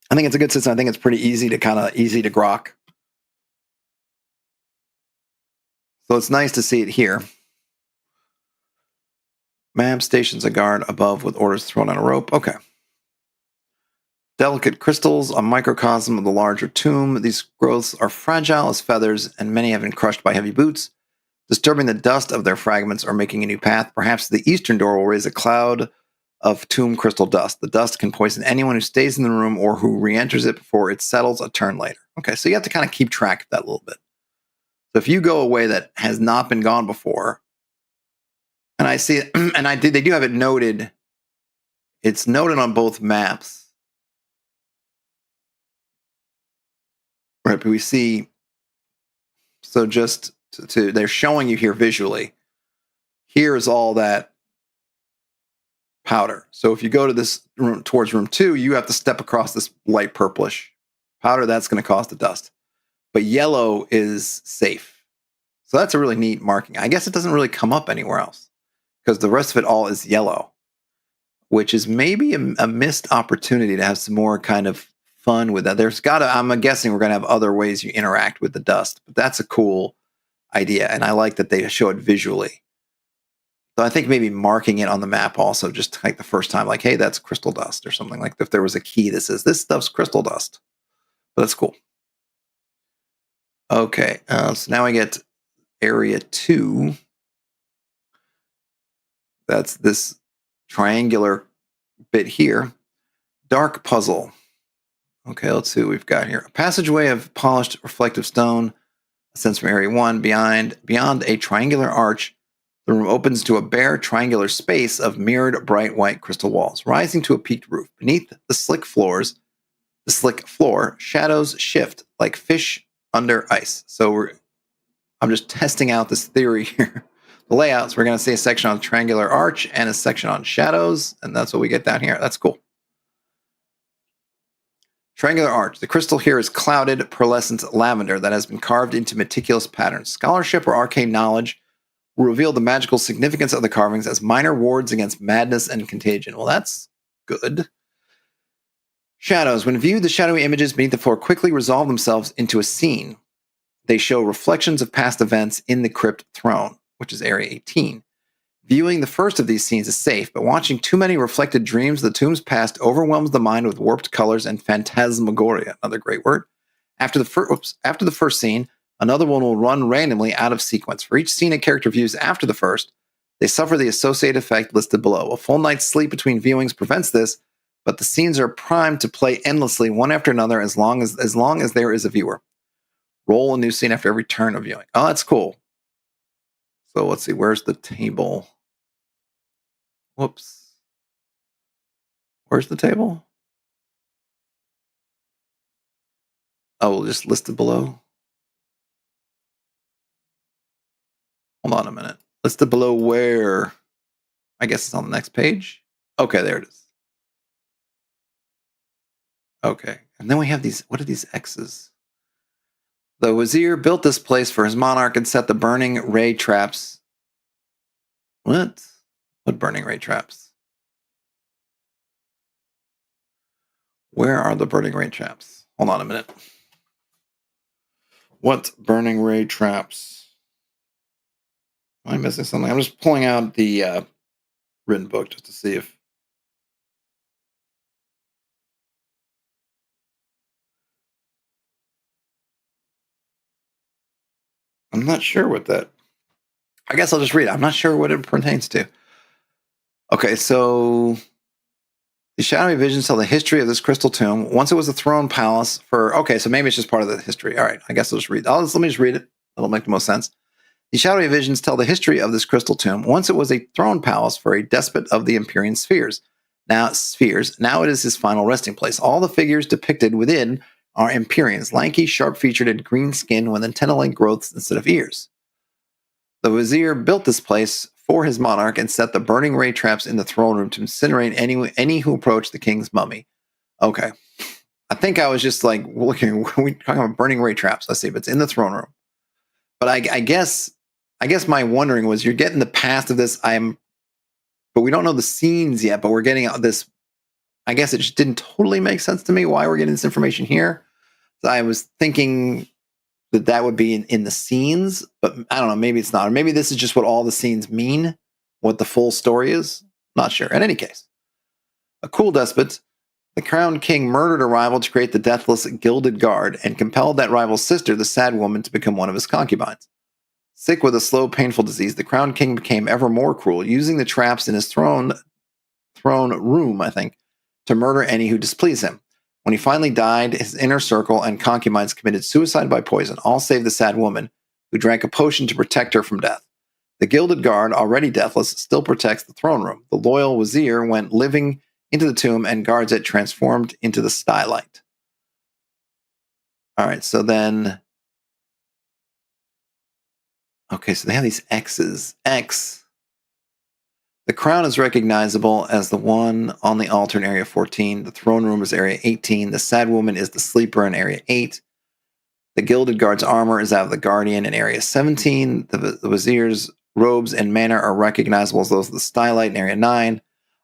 I think it's a good system. I think it's pretty easy to grok. So it's nice to see it here. Map stations a guard above with orders thrown on a rope. Okay. Delicate crystals, a microcosm of the larger tomb. These growths are fragile as feathers, and many have been crushed by heavy boots, disturbing the dust of their fragments or making a new path. Perhaps the eastern door will raise a cloud of tomb crystal dust. The dust can poison anyone who stays in the room or who re-enters it before it settles a turn later. Okay, so you have to kind of keep track of that a little bit. So if you go a way that has not been gone before, and I see it, and they do have it noted. It's noted on both maps. Right, but we see, so just they're showing you here visually, here's all that powder. So if you go to this room, towards room 2, you have to step across this light purplish powder. That's going to cause the dust. But yellow is safe. So that's a really neat marking. I guess it doesn't really come up anywhere else because the rest of it all is yellow, which is maybe a missed opportunity to have some more kind of fun with that. I'm guessing we're going to have other ways you interact with the dust, but that's a cool idea. And I like that they show it visually. So I think maybe marking it on the map also, just like the first time, like, hey, that's crystal dust or something, like if there was a key that says this stuff's crystal dust. But that's cool. Okay. So now I get area 2. That's this triangular bit here. Dark puzzle. Okay, let's see what we've got here. A passageway of polished reflective stone ascends from area 1. Beyond a triangular arch, the room opens to a bare triangular space of mirrored bright white crystal walls, rising to a peaked roof. Beneath the slick floor, shadows shift like fish under ice. So I'm just testing out this theory here. The layouts, we're going to see a section on triangular arch and a section on shadows, and that's what we get down here. That's cool. Triangular arch. The crystal here is clouded, pearlescent lavender that has been carved into meticulous patterns. Scholarship or arcane knowledge will reveal the magical significance of the carvings as minor wards against madness and contagion. Well, that's good. Shadows. When viewed, the shadowy images beneath the floor quickly resolve themselves into a scene. They show reflections of past events in the crypt throne, which is area 18. Viewing the first of these scenes is safe, but watching too many reflected dreams of the tomb's past overwhelms the mind with warped colors and phantasmagoria, another great word. After the first scene, another one will run randomly out of sequence. For each scene a character views after the first, they suffer the associated effect listed below. A full night's sleep between viewings prevents this, but the scenes are primed to play endlessly, one after another, as long as there is a viewer. Roll a new scene after every turn of viewing. Oh, that's cool. So let's see, where's the table? Whoops. Where's the table? Oh, we'll just list it below. Hold on a minute. Listed below where? I guess it's on the next page. Okay, there it is. Okay. And then we have these, what are these X's? The Wazir built this place for his monarch and set the burning ray traps. What? What burning ray traps? Where are the burning ray traps? Hold on a minute. What burning ray traps? Am I missing something? I'm just pulling out the written book just to see if. I'm not sure what that. I guess I'll just read it. I'm not sure what it pertains to. Okay, so the shadowy visions tell the history of this crystal tomb. Once it was a throne palace for. Okay, so maybe it's just part of the history. All right, I guess I'll just read. Let me just read it. That'll make the most sense. The shadowy visions tell the history of this crystal tomb. Once it was a throne palace for a despot of the Empyrean spheres. Now it is his final resting place. All the figures depicted within are Empyreans, lanky, sharp-featured, and green skin with antenna-like growths instead of ears. The Vizier built this place for his monarch and set the burning ray traps in the throne room to incinerate any who approached the king's mummy. Okay. I think I was just like looking, we talking about burning ray traps. Let's see if it's in the throne room. But I guess I guess my wondering was, you're getting the past of this. But we don't know the scenes yet. But we're getting this. I guess it just didn't totally make sense to me why we're getting this information here. So I was thinking that would be in the scenes, but I don't know. Maybe it's not. Or maybe this is just what all the scenes mean, what the full story is. Not sure. In any case, a cool despot, the crowned king murdered a rival to create the deathless Gilded Guard and compelled that rival's sister, the sad woman, to become one of his concubines. Sick with a slow, painful disease, the crowned king became ever more cruel, using the traps in his throne room, I think, to murder any who displeased him. When he finally died, his inner circle and concubines committed suicide by poison, all save the sad woman, who drank a potion to protect her from death. The Gilded Guard, already deathless, still protects the throne room. The loyal Wazir went living into the tomb and guards it, transformed into the Stylight. All right, so then... Okay, so they have these X's. X. The crown is recognizable as the one on the altar in Area 14. The throne room is Area 18. The sad woman is the sleeper in Area 8. The Gilded Guard's armor is that of the Guardian in Area 17. The Wazir's robes and manner are recognizable as those of the Stylight in Area 9.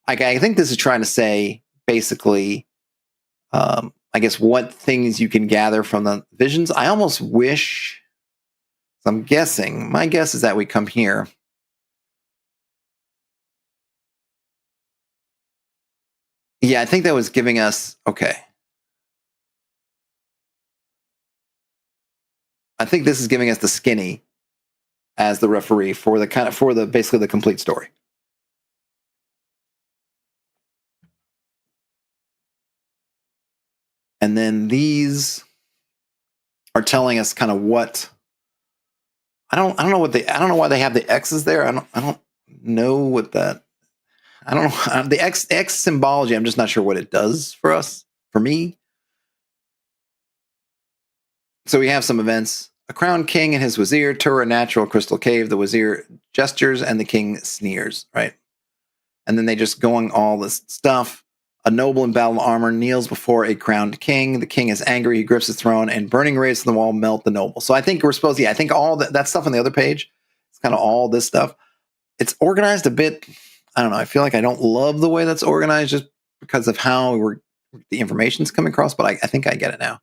I think this is trying to say, basically, I guess, what things you can gather from the visions. I almost wish... So I'm guessing, my guess is that we come here. Yeah, I think that was giving us, okay. I think this is giving us the skinny as the referee for basically the complete story. And then these are telling us kind of what... I don't know why they have the X's there. I don't know what that... I don't know. The X symbology, I'm just not sure what it does for us, for me. So we have some events. A crowned king and his wazir tour a natural crystal cave. The wazir gestures and the king sneers, right? And then they just going all this stuff. A noble in battle armor kneels before a crowned king. The king is angry. He grips his throne, and burning rays from the wall melt the noble. So I think we're supposed to, I think all that stuff on the other page, it's kind of all this stuff. It's organized a bit. I don't know. I feel like I don't love the way that's organized just because of how the information's coming across, but I think I get it now.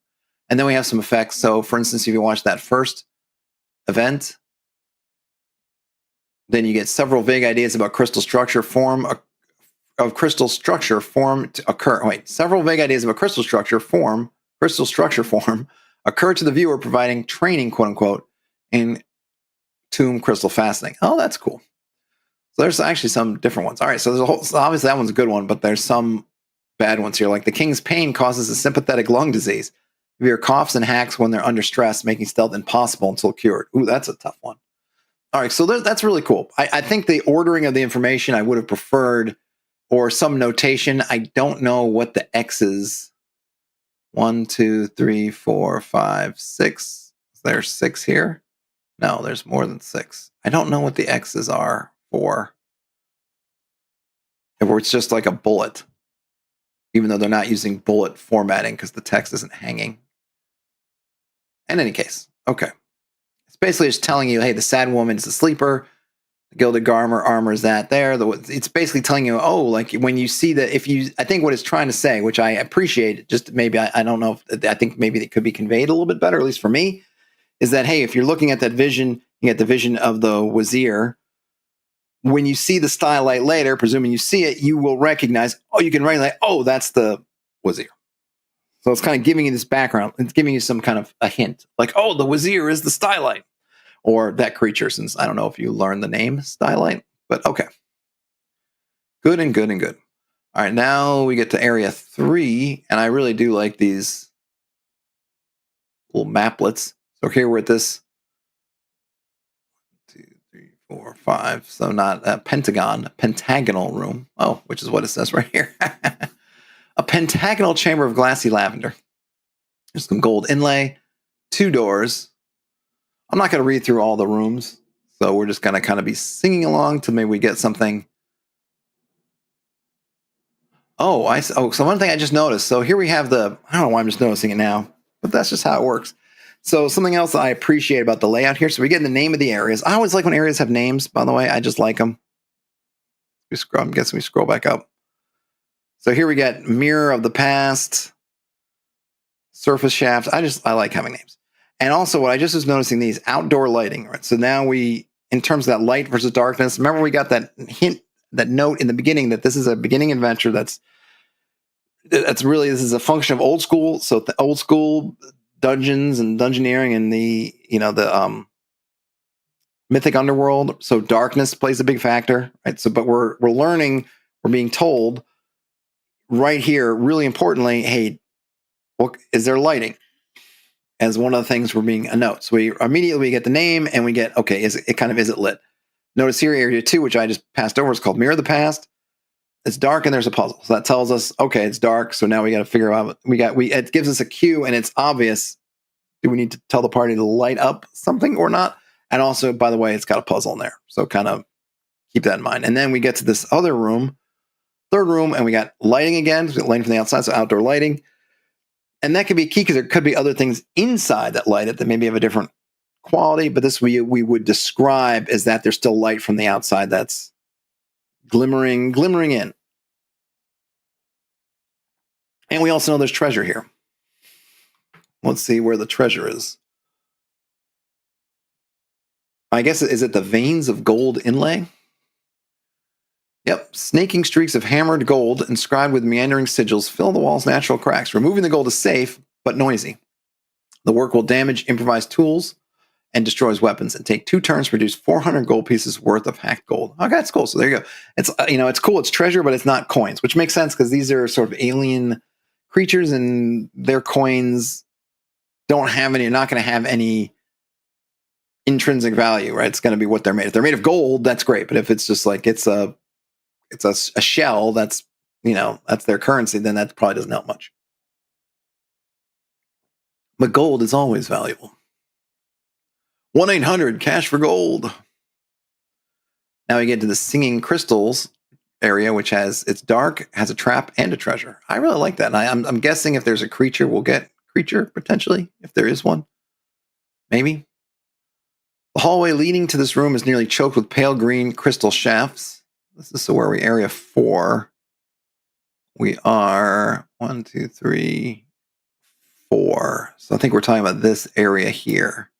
And then we have some effects. So, for instance, if you watch that first event, then you get several vague ideas about crystal structure form to occur. Wait, several vague ideas about crystal structure form occur to the viewer, providing training, quote unquote, in tomb crystal fastening. Oh, that's cool. So there's actually some different ones. All right, so so obviously that one's a good one, but there's some bad ones here. Like the king's pain causes a sympathetic lung disease. Vere coughs and hacks when they're under stress, making stealth impossible until cured. Ooh, that's a tough one. All right, so that's really cool. I think the ordering of the information I would have preferred, or some notation. I don't know what the X's. 1, 2, 3, 4, 5, 6. Is there 6 here? No, there's more than 6. I don't know what the X's are for. If it's just like a bullet, even though they're not using bullet formatting because the text isn't hanging. In any case, okay. It's basically just telling you, hey, the sad woman's the sleeper. The Gilded armor is that there. It's basically telling you, oh, like when you see that, I think what it's trying to say, which I appreciate, just maybe I don't know, I think maybe it could be conveyed a little bit better, at least for me, is that, hey, if you're looking at that vision, you get the vision of the Wazir. When you see the Stylight later, presuming you see it, you will recognize, that's the Wazir. So it's kind of giving you this background. It's giving you some kind of a hint. Like, oh, the Wazir is the Stylight. Or that creature, since I don't know if you learned the name Stylight. But okay. Good and good and good. All right, now we get to Area 3. And I really do like these little maplets. So here we're at this 1, 2, 3, 4, 5. So not a pentagonal room. Oh, which is what it says right here. A pentagonal chamber of glassy lavender. There's some gold inlay, 2 doors. I'm not going to read through all the rooms, so we're just going to kind of be singing along till maybe we get something. So one thing I just noticed. So here we have I don't know why I'm just noticing it now, but that's just how it works. So something else I appreciate about the layout here. So we get the name of the areas. I always like when areas have names, by the way. I just like them. I'm guessing we scroll back up. So here we get Mirror of the Past, Surface Shaft. I like having names. And also what I just was noticing, these outdoor lighting, right? So now in terms of that light versus darkness, remember we got that hint, that note in the beginning that this is a beginning adventure that's really, this is a function of old school. So the old school dungeons and dungeoneering and the mythic underworld. So darkness plays a big factor, right? So, but we're learning, we're being told right here, really importantly, hey, is there lighting? As one of the things we're being a note. So we immediately get the name and we get, okay, is it lit? Notice here, area 2, which I just passed over, is called Mirror of the Past. It's dark and there's a puzzle. So that tells us, okay, it's dark. So now we got to figure out, it gives us a cue and it's obvious. Do we need to tell the party to light up something or not? And also, by the way, it's got a puzzle in there. So kind of keep that in mind. And then we get to this other room, third room, and we got lighting again. So we got lighting from the outside, so outdoor lighting. And that could be key because there could be other things inside that light it that maybe have a different quality. But this we would describe as that there's still light from the outside that's glimmering in. And we also know there's treasure here. Let's see where the treasure is. I guess, is it the veins of gold inlay? Yep. Snaking streaks of hammered gold inscribed with meandering sigils fill the wall's natural cracks. Removing the gold is safe, but noisy. The work will damage improvised tools and destroys weapons and take 2 turns to produce 400 gold pieces worth of hacked gold. Okay, that's cool. So there you go. It's it's cool. It's treasure, but it's not coins, which makes sense because these are sort of alien creatures and their coins don't have any, not going to have any intrinsic value, right? It's going to be what they're made. If they're made of gold, that's great. But if it's just like it's a shell that's that's their currency, then that probably doesn't help much. But gold is always valuable. 1-800 cash for gold. Now we get to the singing crystals area, which it's dark, has a trap and a treasure. I really like that. And I'm guessing if there's a creature, we'll get creature potentially, if there is one. Maybe. The hallway leading to this room is nearly choked with pale green crystal shafts. This is where we area 4. We are 1, 2, 3, 4. So I think we're talking about this area here.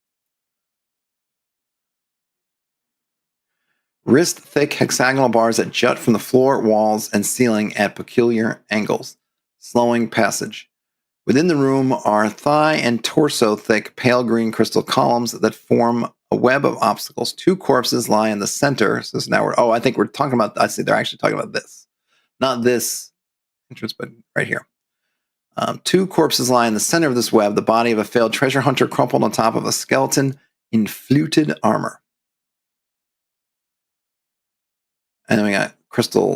Wrist-thick hexagonal bars that jut from the floor, walls, and ceiling at peculiar angles, slowing passage. Within the room are thigh and torso-thick pale green crystal columns that form a web of obstacles. 2 corpses lie in the center. So now I think we're talking about, I see they're actually talking about this. Not this entrance, but right here. 2 corpses lie in the center of this web, the body of a failed treasure hunter crumpled on top of a skeleton in fluted armor. And then we got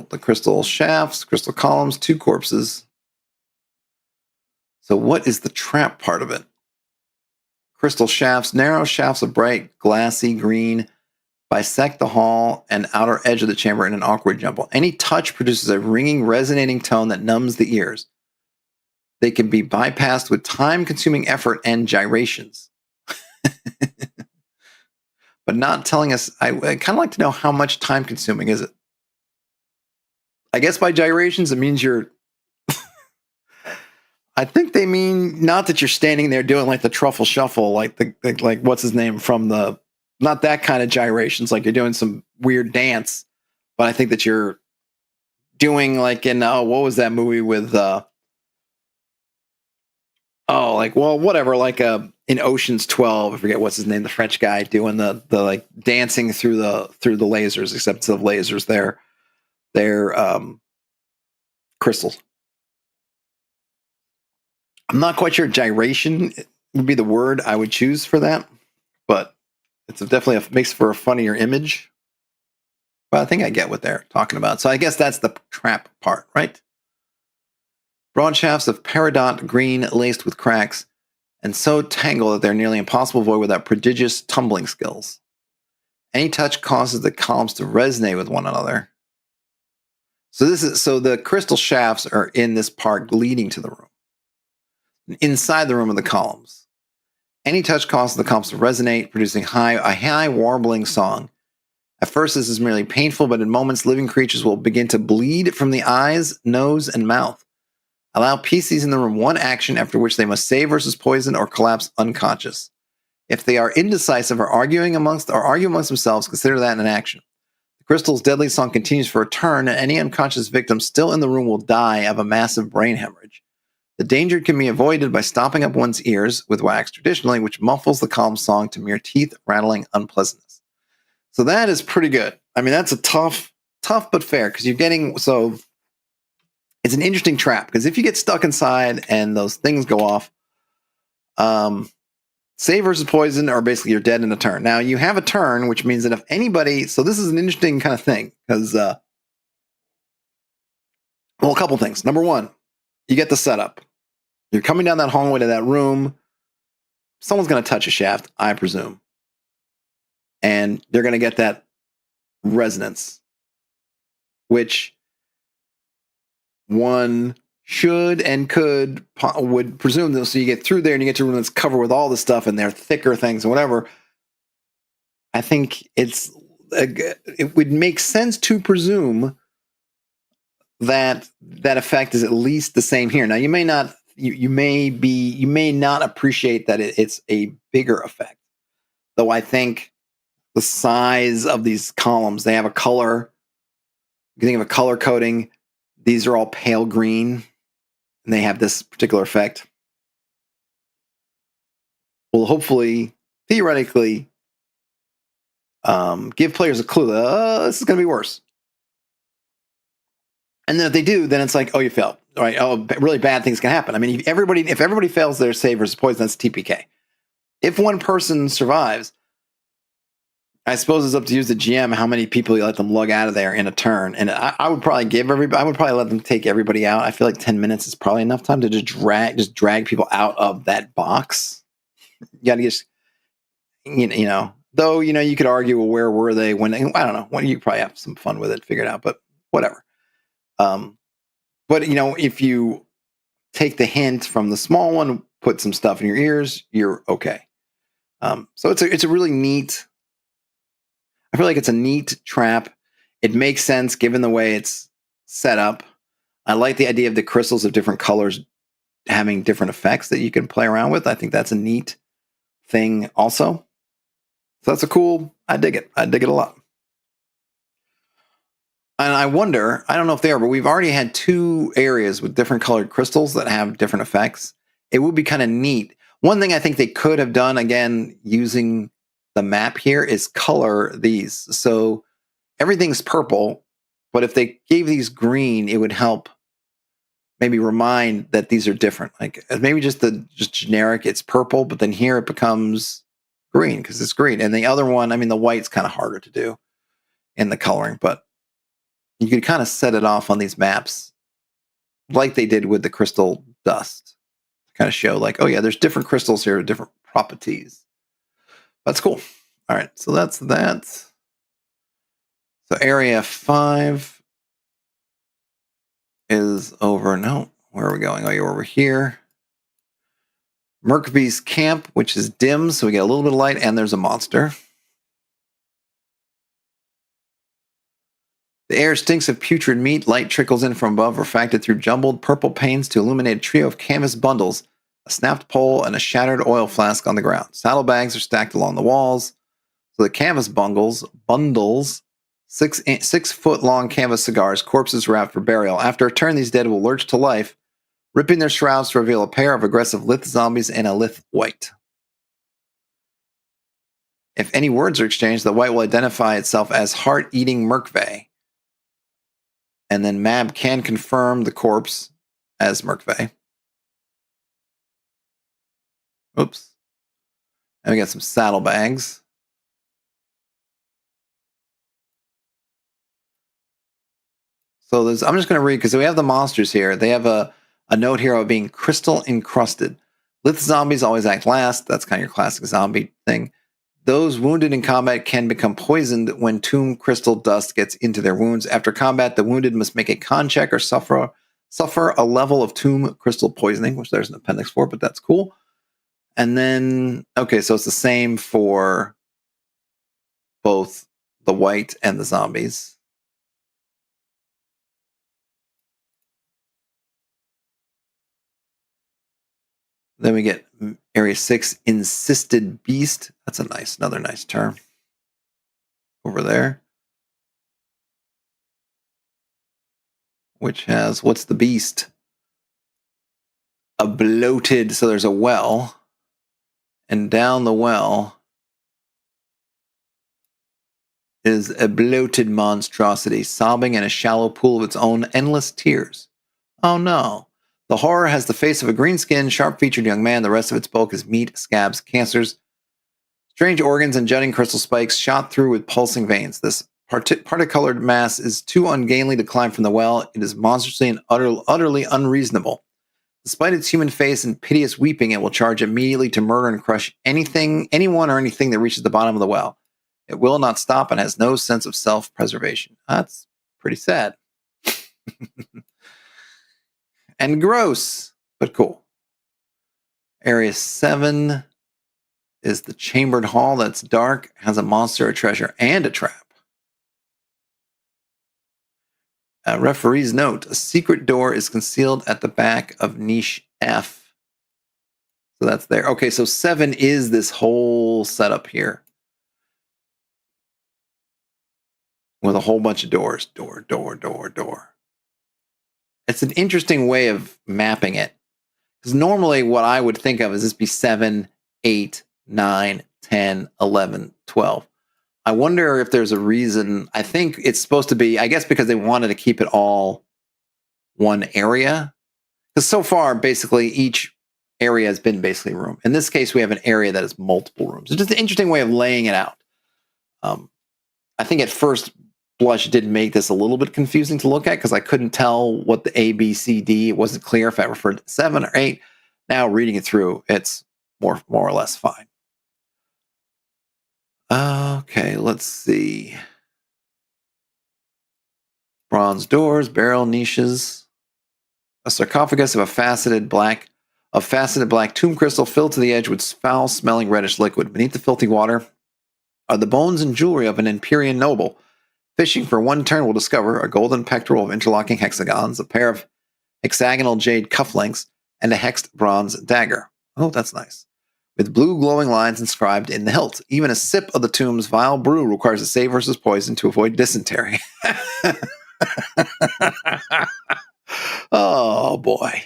the crystal shafts, crystal columns, 2 corpses. So what is the trap part of it? Crystal shafts, narrow shafts of bright, glassy green, bisect the hall and outer edge of the chamber in an awkward jumble. Any touch produces a ringing, resonating tone that numbs the ears. They can be bypassed with time-consuming effort and gyrations. But not telling us, I kind of like to know how much time-consuming is it. I guess by gyrations, it means you're... I think they mean not that you're standing there doing like the truffle shuffle, like like what's his name from not that kind of gyrations, like you're doing some weird dance, but I think that you're doing like in, what was that movie with, whatever, like in Ocean's 12, I forget what's his name, the French guy doing the like dancing through the lasers, except instead of lasers, they're crystals. I'm not quite sure gyration would be the word I would choose for that, but it's definitely makes for a funnier image. But I think I get what they're talking about. So I guess that's the trap part, right? Broad shafts of peridot green laced with cracks and so tangled that they're nearly impossible to avoid without prodigious tumbling skills. Any touch causes the columns to resonate with one another. So the crystal shafts are in this part leading to the room. Inside the room are the columns. Any touch causes the columns to resonate, producing a high warbling song. At first, this is merely painful, but in moments, living creatures will begin to bleed from the eyes, nose, and mouth. Allow PCs in the room one action, after which they must save versus poison or collapse unconscious. If they are indecisive or argue amongst themselves, consider that an action. The crystal's deadly song continues for a turn, and any unconscious victim still in the room will die of a massive brain hemorrhage. The danger can be avoided by stopping up one's ears with wax traditionally, which muffles the calm song to mere teeth-rattling unpleasantness. So that is pretty good. I mean, that's a tough but fair, because you're getting, so it's an interesting trap, because if you get stuck inside and those things go off, save versus poison, or basically you're dead in a turn. Now, you have a turn, which means that if anybody, so this is an interesting kind of thing, because, well, a couple things. Number one, you get the setup. You're coming down that hallway to that room. Someone's going to touch a shaft, I presume. And they're going to get that resonance, which one should and would presume that. So you get through there and you get to a room that's covered with all this stuff and they're thicker things and whatever. I think it would make sense to presume that effect is at least the same here. Now, you may not. You may not appreciate that it's a bigger effect, though. I think the size of these columns, they have a color. You can think of a color coding. These are all pale green, and they have this particular effect. Will hopefully, theoretically, give players a clue. This is going to be worse. And then if they do, then it's like, oh, you failed. All right. Oh, really bad things can happen. I mean, if everybody fails their save versus poison, that's TPK. If one person survives, I suppose it's up to you as the GM how many people you let them lug out of there in a turn. And I would probably let them take everybody out. I feel like 10 minutes is probably enough time to just drag people out of that box. You got to just, though, you could argue, well, where were they when, I don't know, when you probably have some fun with it, figure it out, but whatever. But if you take the hint from the small one, put some stuff in your ears, you're okay. So it's a really neat. I feel like it's a neat trap. It makes sense given the way it's set up. I like the idea of the crystals of different colors having different effects that you can play around with. I think that's a neat thing also. So that's I dig it. I dig it a lot. And I wonder, I don't know if they are, but we've already had 2 areas with different colored crystals that have different effects. It would be kind of neat. One thing I think they could have done, again, using the map here, is color these. So everything's purple, but if they gave these green, it would help maybe remind that these are different. Like maybe just generic, it's purple, but then here it becomes green because it's green. And the other one, I mean, the white's kind of harder to do in the coloring, but you could kind of set it off on these maps like they did with the crystal dust. Kind of show like, oh yeah, there's different crystals here, different properties. That's cool. All right, so that's that. So area 5 is over. No, where are we going? Oh, you're over here. Merkby's camp, which is dim, so we get a little bit of light, and there's a monster. The air stinks of putrid meat. Light trickles in from above, refracted through jumbled purple panes to illuminate a trio of canvas bundles, a snapped pole, and a shattered oil flask on the ground. Saddlebags are stacked along the walls. So the canvas bundles, 6-foot-long canvas cigars, corpses wrapped for burial. After a turn, these dead will lurch to life, ripping their shrouds to reveal a pair of aggressive lith zombies and a lith wight. If any words are exchanged, the wight will identify itself as heart-eating Merkveh. And then Mab can confirm the corpse as Merkveh. Oops. And we got some saddlebags. So I'm just going to read, because we have the monsters here. They have a note here of being crystal encrusted. Lith zombies always act last. That's kind of your classic zombie thing. Those wounded in combat can become poisoned when tomb crystal dust gets into their wounds. After combat, the wounded must make a con check or suffer a level of tomb crystal poisoning, which there's an appendix for, but that's cool. And then, okay, so it's the same for both the white and the zombies. Then we get Area 6, Insisted Beast. That's another nice term. Over there. Which has, what's the beast? A bloated, so there's a well. And down the well is a bloated monstrosity, sobbing in a shallow pool of its own endless tears. Oh no. The horror has the face of a green-skinned, sharp-featured young man. The rest of its bulk is meat, scabs, cancers, strange organs, and jutting crystal spikes shot through with pulsing veins. This particolored mass is too ungainly to climb from the well. It is monstrously and utterly unreasonable. Despite its human face and piteous weeping, it will charge immediately to murder and crush anyone, or anything that reaches the bottom of the well. It will not stop and has no sense of self-preservation. That's pretty sad. And gross, but cool. Area 7 is the chambered hall that's dark, has a monster, a treasure, and a trap. A referee's note: a secret door is concealed at the back of niche F. So that's there. Okay, so 7 is this whole setup here. With a whole bunch of doors. Door, door, door, door. It's an interesting way of mapping it. Because normally what I would think of is this be 7, 8, 9, 10, 11, 12. I wonder if there's a reason. I think it's supposed to be, I guess because they wanted to keep it all one area. Because so far, basically, each area has been basically a room. In this case, we have an area that has multiple rooms. It's just an interesting way of laying it out. I think at first blush did make this a little bit confusing to look at because I couldn't tell what the A, B, C, D. It wasn't clear if I referred to 7 or 8. Now reading it through, it's more or less fine. Okay, let's see. Bronze doors, barrel niches, a sarcophagus of faceted black tomb crystal filled to the edge with foul-smelling reddish liquid. Beneath the filthy water are the bones and jewelry of an Empyrean noble. Fishing for one turn will discover a golden pectoral of interlocking hexagons, a pair of hexagonal jade cufflinks, and a hexed bronze dagger. Oh, that's nice. With blue glowing lines inscribed in the hilt. Even a sip of the tomb's vile brew requires a save versus poison to avoid dysentery. Oh, boy.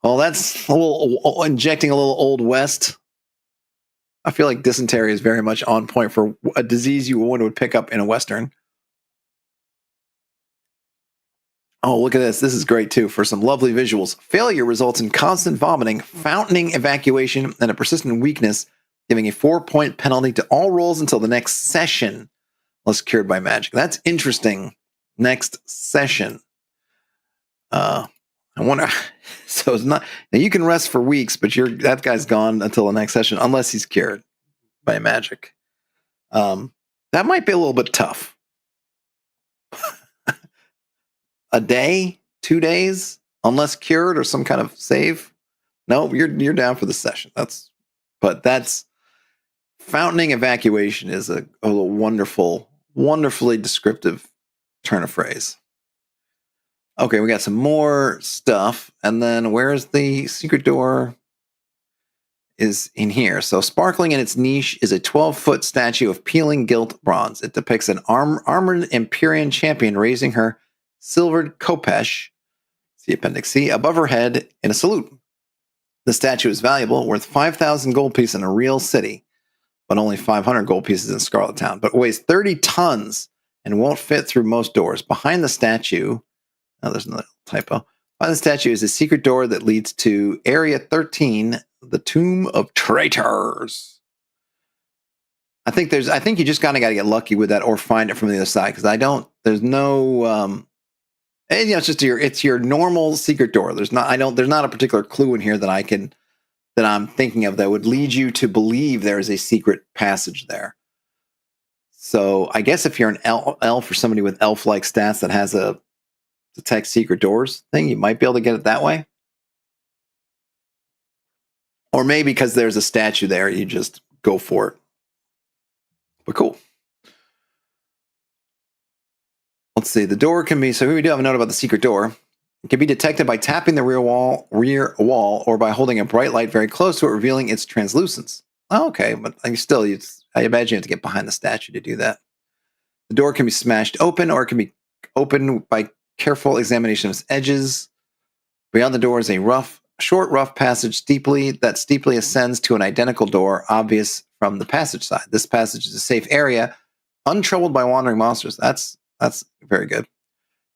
Well, that's a little injecting a little Old West. I feel like dysentery is very much on point for a disease you would pick up in a Western. Oh, look at this. This is great, too, for some lovely visuals. Failure results in constant vomiting, fountaining evacuation, and a persistent weakness, giving a 4-point penalty to all rolls until the next session, unless cured by magic. That's interesting. Next session. I wonder. So it's not. Now you can rest for weeks, but that guy's gone until the next session, unless he's cured by magic. That might be a little bit tough. A day, 2 days, unless cured or some kind of save. No, you're down for the session. That's fountaining evacuation is a wonderfully descriptive turn of phrase. Okay, we got some more stuff, and then where's the secret door? Is in here. So sparkling in its niche is a 12-foot statue of peeling gilt bronze. It depicts an armored Empyrean champion raising her silvered khopesh, see Appendix C, above her head in a salute. The statue is valuable, worth 5,000 gold pieces in a real city, but only 500 gold pieces in Scarlet Town. But it weighs 30 tons and won't fit through most doors. Behind the statue, there's another typo. Behind the statue is a secret door that leads to Area 13, the Tomb of Traitors. I think you just kind of got to get lucky with that or find it from the other side because there's no it's your normal secret door. There's not a particular clue in here that I'm thinking of that would lead you to believe there is a secret passage there. So I guess if you're an elf or somebody with elf-like stats that has a detect secret doors thing, you might be able to get it that way. Or maybe because there's a statue there, you just go for it. But cool. Let's see. The door can be, so here we do have a note about the secret door. It can be detected by tapping the rear wall or by holding a bright light very close to it, revealing its translucence. Oh, okay, but still, I imagine you have to get behind the statue to do that. The door can be smashed open, or it can be opened by careful examination of its edges. Beyond the door is a short, rough passage that steeply ascends to an identical door, obvious from the passage side. This passage is a safe area, untroubled by wandering monsters. That's very good.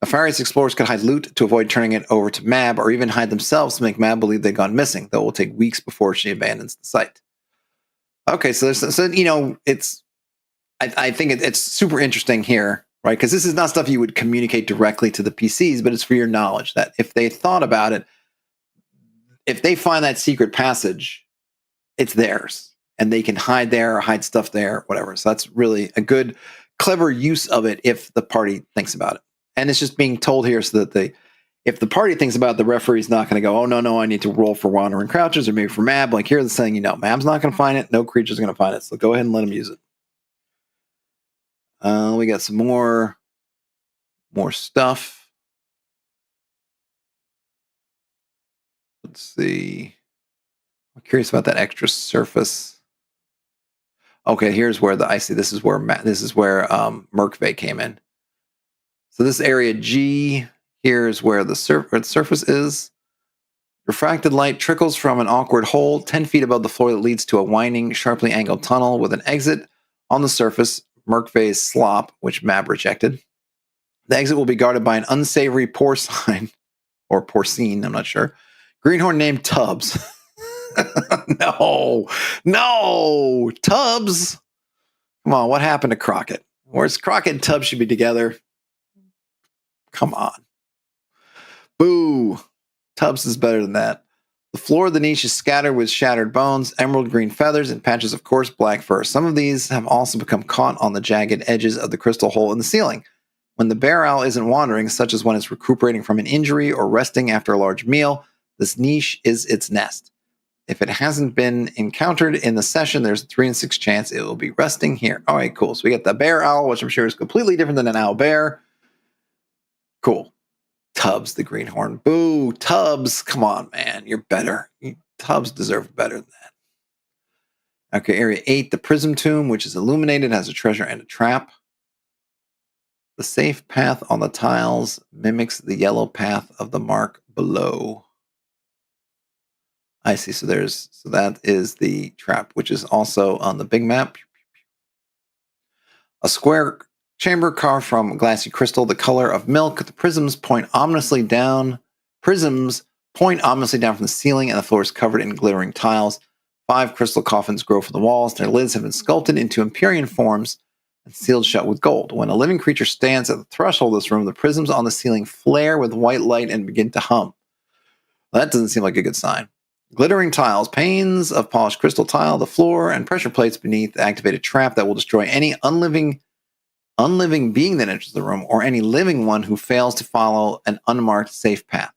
Nefarious explorers could hide loot to avoid turning it over to Mab, or even hide themselves to make Mab believe they've gone missing, though it will take weeks before she abandons the site. Okay, so it's. I think it's super interesting here, right? Because this is not stuff you would communicate directly to the PCs, but it's for your knowledge that if they thought about it, if they find that secret passage, it's theirs, and they can hide there or hide stuff there, whatever. So that's really a good, clever use of it if the party thinks about it. And it's just being told here so that if the party thinks about it, the referee's not going to go, oh, no, I need to roll for wandering crouches or maybe for Mab. Like, here's the thing, Mab's not going to find it. No creature's going to find it. So go ahead and let him use it. We got some more stuff. Let's see. I'm curious about that extra surface. Okay, here's where this is where Merkvay came in. So this area G, here's where the surface is. Refracted light trickles from an awkward hole 10 feet above the floor that leads to a winding, sharply angled tunnel with an exit on the surface, Merkvay's slop, which Mab rejected. The exit will be guarded by an unsavory porcine, or porcine, I'm not sure, greenhorn named Tubbs. No, Tubbs. Come on, what happened to Crockett? Where's Crockett and Tubbs should be together? Come on. Boo. Tubbs is better than that. The floor of the niche is scattered with shattered bones, emerald green feathers, and patches of coarse black fur. Some of these have also become caught on the jagged edges of the crystal hole in the ceiling. When the bear owl isn't wandering, such as when it's recuperating from an injury or resting after a large meal, this niche is its nest. If it hasn't been encountered in the session, there's a 3 in 6 chance it will be resting here. All right, cool. So we got the bear owl, which I'm sure is completely different than an owl bear. Cool. Tubbs, the greenhorn. Boo, Tubbs. Come on, man. You're better. Tubbs deserve better than that. Okay, area 8, the prism tomb, which is illuminated, has a treasure and a trap. The safe path on the tiles mimics the yellow path of the mark below. I see. So that is the trap, which is also on the big map. A square chamber carved from glassy crystal, the color of milk. The prisms point ominously down from the ceiling, and the floor is covered in glittering tiles. 5 crystal coffins grow from the walls. Their lids have been sculpted into Empyrean forms and sealed shut with gold. When a living creature stands at the threshold of this room, the prisms on the ceiling flare with white light and begin to hum. Well, that doesn't seem like a good sign. Glittering tiles, panes of polished crystal tile, the floor, and pressure plates beneath activate a trap that will destroy any unliving being that enters the room, or any living one who fails to follow an unmarked safe path.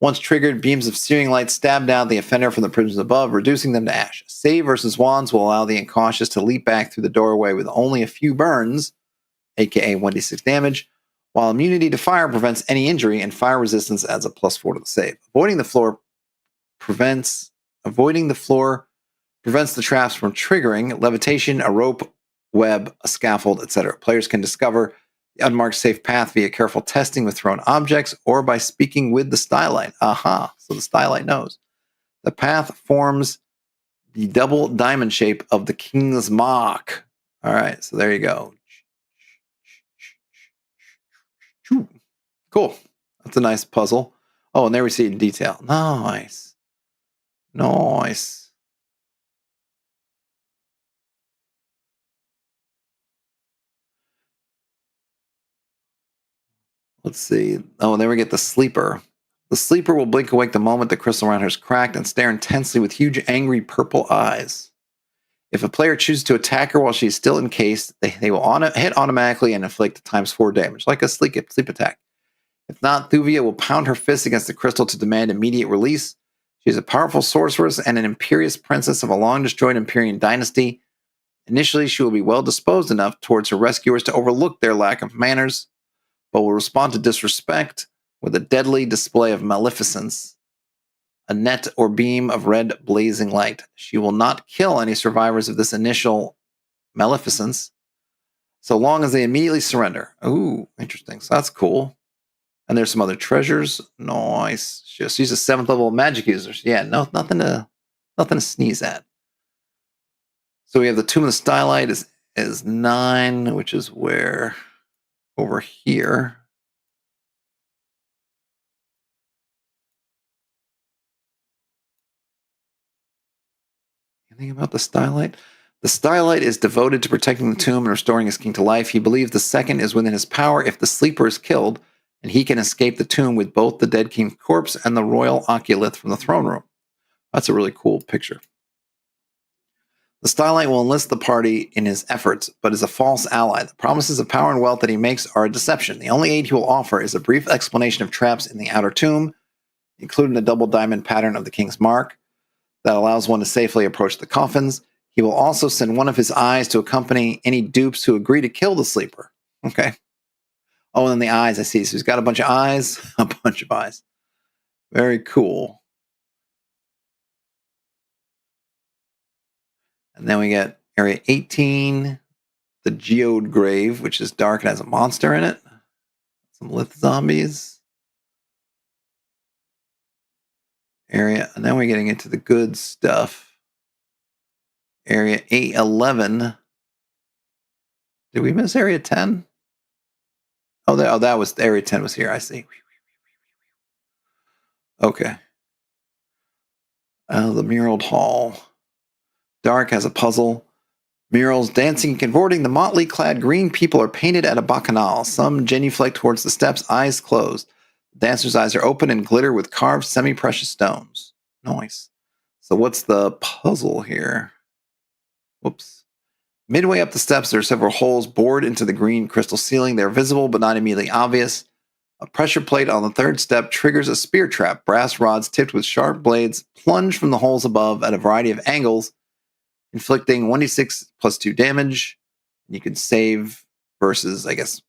Once triggered, beams of searing light stab down the offender from the prisms above, reducing them to ash. Save versus wands will allow the incautious to leap back through the doorway with only a few burns, aka 1d6 damage, while immunity to fire prevents any injury, and fire resistance adds a +4 to the save. Avoiding the floor prevents the traps from triggering. Levitation, a rope, web, a scaffold, etc. Players can discover the unmarked safe path via careful testing with thrown objects or by speaking with the stylite. Aha, so the stylite knows. The path forms the double diamond shape of the King's Mark. All right, so there you go. Cool. That's a nice puzzle. Oh, and there we see it in detail. Nice. Let's see. Oh, and then we get the sleeper. The sleeper will blink awake the moment the crystal around her is cracked and stare intensely with huge, angry purple eyes. If a player chooses to attack her while she is still encased, they will hit automatically and inflict ×4 damage, like a sleep attack. If not, Thuvia will pound her fist against the crystal to demand immediate release. She's a powerful sorceress and an imperious princess of a long-destroyed Empyrean dynasty. Initially, she will be well-disposed enough towards her rescuers to overlook their lack of manners, but will respond to disrespect with a deadly display of maleficence, a net or beam of red blazing light. She will not kill any survivors of this initial maleficence, so long as they immediately surrender. Ooh, interesting. So that's cool. And there's some other treasures. Nice. She's a 7th level magic user. Yeah, no, nothing to sneeze at. So we have the Tomb of the Stylite is 9, which is where over here. Anything about the Stylite? The Stylite is devoted to protecting the tomb and restoring his king to life. He believes the second is within his power if the sleeper is killed, and he can escape the tomb with both the dead king's corpse and the royal oculith from the throne room. That's a really cool picture. The Stylite will enlist the party in his efforts, but is a false ally. The promises of power and wealth that he makes are a deception. The only aid he will offer is a brief explanation of traps in the outer tomb, including the double diamond pattern of the king's mark that allows one to safely approach the coffins. He will also send one of his eyes to accompany any dupes who agree to kill the sleeper. Okay. Oh, and then the eyes, I see. So he's got a bunch of eyes. A bunch of eyes. Very cool. And then we get Area 18, the Geode Grave, which is dark and has a monster in it. Some Lith zombies. And then we're getting into the good stuff. Area 811. Did we miss Area 10? Oh, that was Area 10 was here. I see. Okay. The Muraled Hall. Dark has a puzzle. Murals dancing and contorting. The motley clad green people are painted at a bacchanal. Some genuflect towards the steps, eyes closed. The dancers' eyes are open and glitter with carved semi-precious stones. Nice. So what's the puzzle here? Whoops. Midway up the steps, there are several holes bored into the green crystal ceiling. They're visible but not immediately obvious. A pressure plate on the 3rd step triggers a spear trap. Brass rods tipped with sharp blades plunge from the holes above at a variety of angles, inflicting 1d6 plus 2 damage. You can save versus, I guess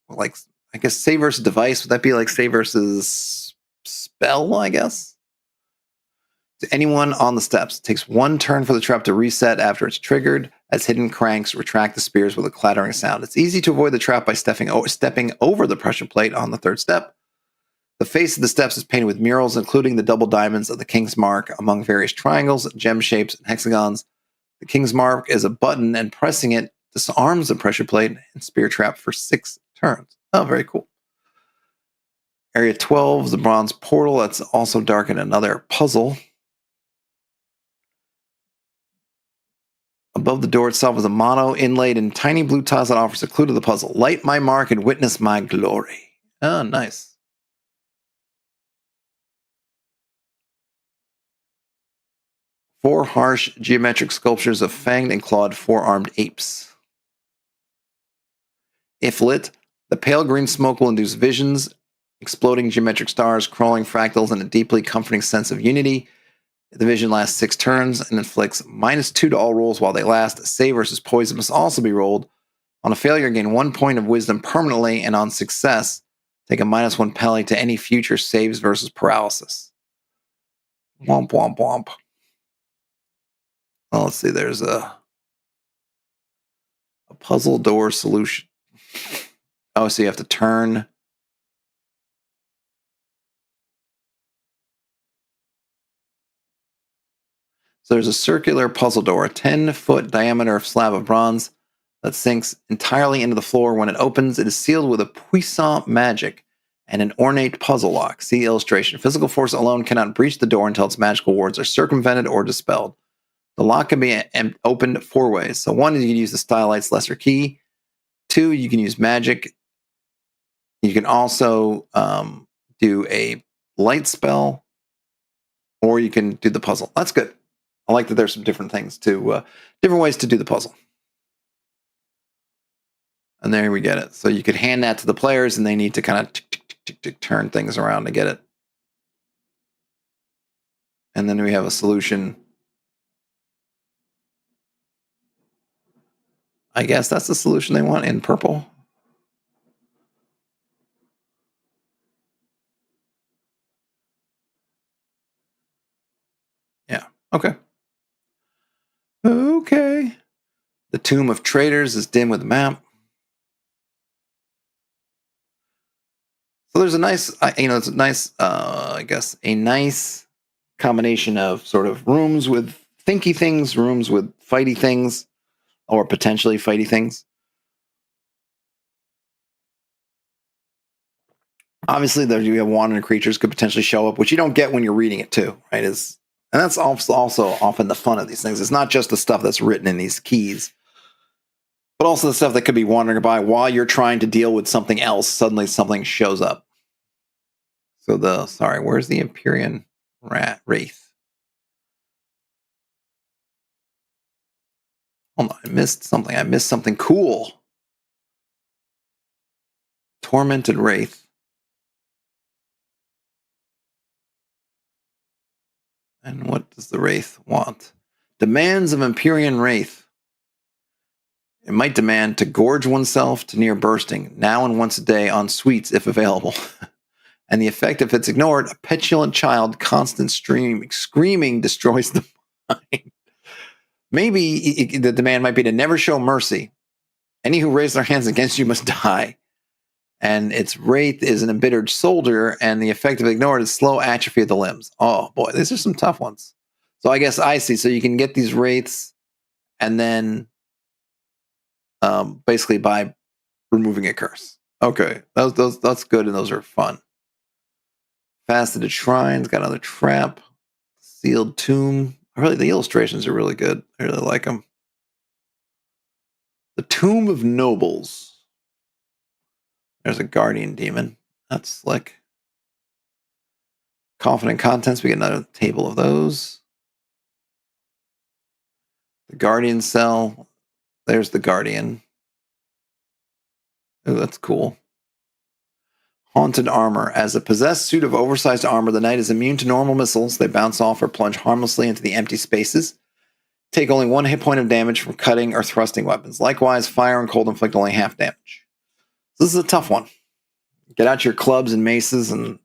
save versus device. Would that be like save versus spell, I guess? To anyone on the steps. It takes 1 turn for the trap to reset after it's triggered, as hidden cranks retract the spears with a clattering sound. It's easy to avoid the trap by stepping over the pressure plate on the 3rd step. The face of the steps is painted with murals, including the double diamonds of the King's Mark among various triangles, gem shapes, and hexagons. The King's Mark is a button, and pressing it disarms the pressure plate and spear trap for 6 turns. Oh, very cool. Area 12 is the bronze portal. That's also dark and another puzzle. Above the door itself is a motto inlaid in tiny blue tiles that offers a clue to the puzzle. Light my mark and witness my glory. Oh, nice. 4 harsh geometric sculptures of fanged and clawed 4-armed apes. If lit, the pale green smoke will induce visions, exploding geometric stars, crawling fractals, and a deeply comforting sense of unity. The vision lasts 6 turns and inflicts -2 to all rolls while they last. Save versus poison must also be rolled. On a failure, gain 1 point of wisdom permanently, and on success, take a -1 penalty to any future saves versus paralysis. Womp, womp, womp. Well, let's see, there's a puzzle door solution. Oh, so you have to turn. So there's a circular puzzle door, a 10-foot diameter slab of bronze that sinks entirely into the floor. When it opens, it is sealed with a puissant magic and an ornate puzzle lock. See illustration. Physical force alone cannot breach the door until its magical wards are circumvented or dispelled. The lock can be opened 4 ways. So 1 is you can use the Stylite's lesser key. 2, you can use magic. You can also do a light spell, or you can do the puzzle. That's good. I like that there's some different things different ways to do the puzzle. And there we get it. So you could hand that to the players, and they need to kind of turn things around to get it. And then we have a solution. I guess that's the solution they want in purple. Yeah. Okay. Okay. The Tomb of Traders is dim with the map. So there's a nice, it's a nice, I guess, a nice combination of sort of rooms with thinky things, rooms with fighty things, or potentially fighty things. Obviously, there you have wandering creatures could potentially show up, which you don't get when you're reading it too, right? And that's also often the fun of these things. It's not just the stuff that's written in these keys, but also the stuff that could be wandering by while you're trying to deal with something else. Suddenly, something shows up. So where's the Empyrean Wraith? Hold on, I missed something. I missed something cool. Tormented Wraith. And what does the Wraith want? Demands of Empyrean Wraith. It might demand to gorge oneself to near bursting, now and once a day on sweets if available. And the effect, if it's ignored, a petulant child, constant screaming destroys the mind. Maybe the demand might be to never show mercy. Any who raise their hands against you must die. And its wraith is an embittered soldier, and the effect of ignored is slow atrophy of the limbs. Oh boy, these are some tough ones. So I guess I see. So you can get these wraiths, and then basically by removing a curse. Okay, that's good, and those are fun. Faceted Shrines, got another trap. Sealed Tomb. Really, the illustrations are really good. I really like them. The Tomb of Nobles. There's a Guardian Demon. That's slick. Confident Contents. We get another table of those. The Guardian Cell. There's the Guardian. Oh, that's cool. Haunted Armor. As a possessed suit of oversized armor, the knight is immune to normal missiles. They bounce off or plunge harmlessly into the empty spaces. Take only 1 hit point of damage from cutting or thrusting weapons. Likewise, fire and cold inflict only half damage. This is a tough one. Get out your clubs and maces and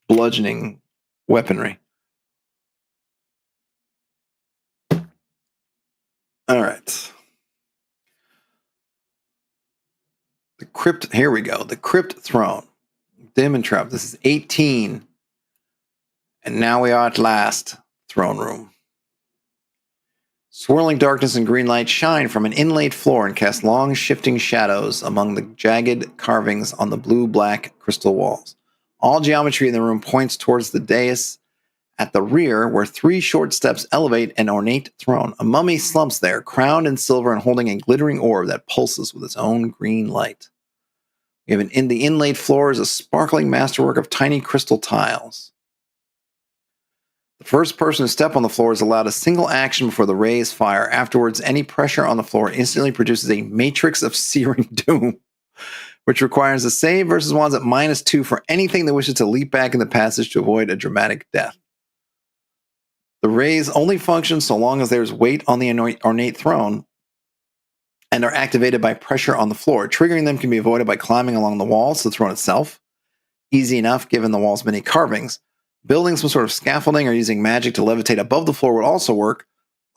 bludgeoning weaponry. All right. The Crypt. Here we go. The Crypt Throne. Dim and Trap. This is 18. And now we are at last. Throne Room. Swirling darkness and green light shine from an inlaid floor and cast long, shifting shadows among the jagged carvings on the blue-black crystal walls. All geometry in the room points towards the dais at the rear, where 3 short steps elevate an ornate throne. A mummy slumps there, crowned in silver and holding a glittering orb that pulses with its own green light. We have in the inlaid floor is a sparkling masterwork of tiny crystal tiles. The first person to step on the floor is allowed a single action before the rays fire. Afterwards, any pressure on the floor instantly produces a matrix of searing doom, which requires a save versus wands at -2 for anything that wishes to leap back in the passage to avoid a dramatic death. The rays only function so long as there's weight on the ornate throne and are activated by pressure on the floor. Triggering them can be avoided by climbing along the walls to the throne itself. Easy enough given the wall's many carvings. Building some sort of scaffolding or using magic to levitate above the floor would also work.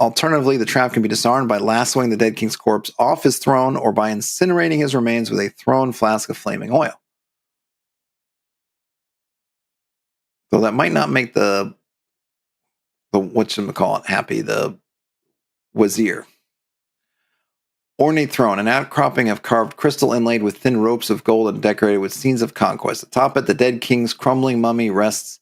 Alternatively, the trap can be disarmed by lassoing the dead king's corpse off his throne or by incinerating his remains with a thrown flask of flaming oil. So that might not make the whatchamacallit happy, the wazir. Ornate throne, an outcropping of carved crystal inlaid with thin ropes of gold and decorated with scenes of conquest. Atop it, the dead king's crumbling mummy rests,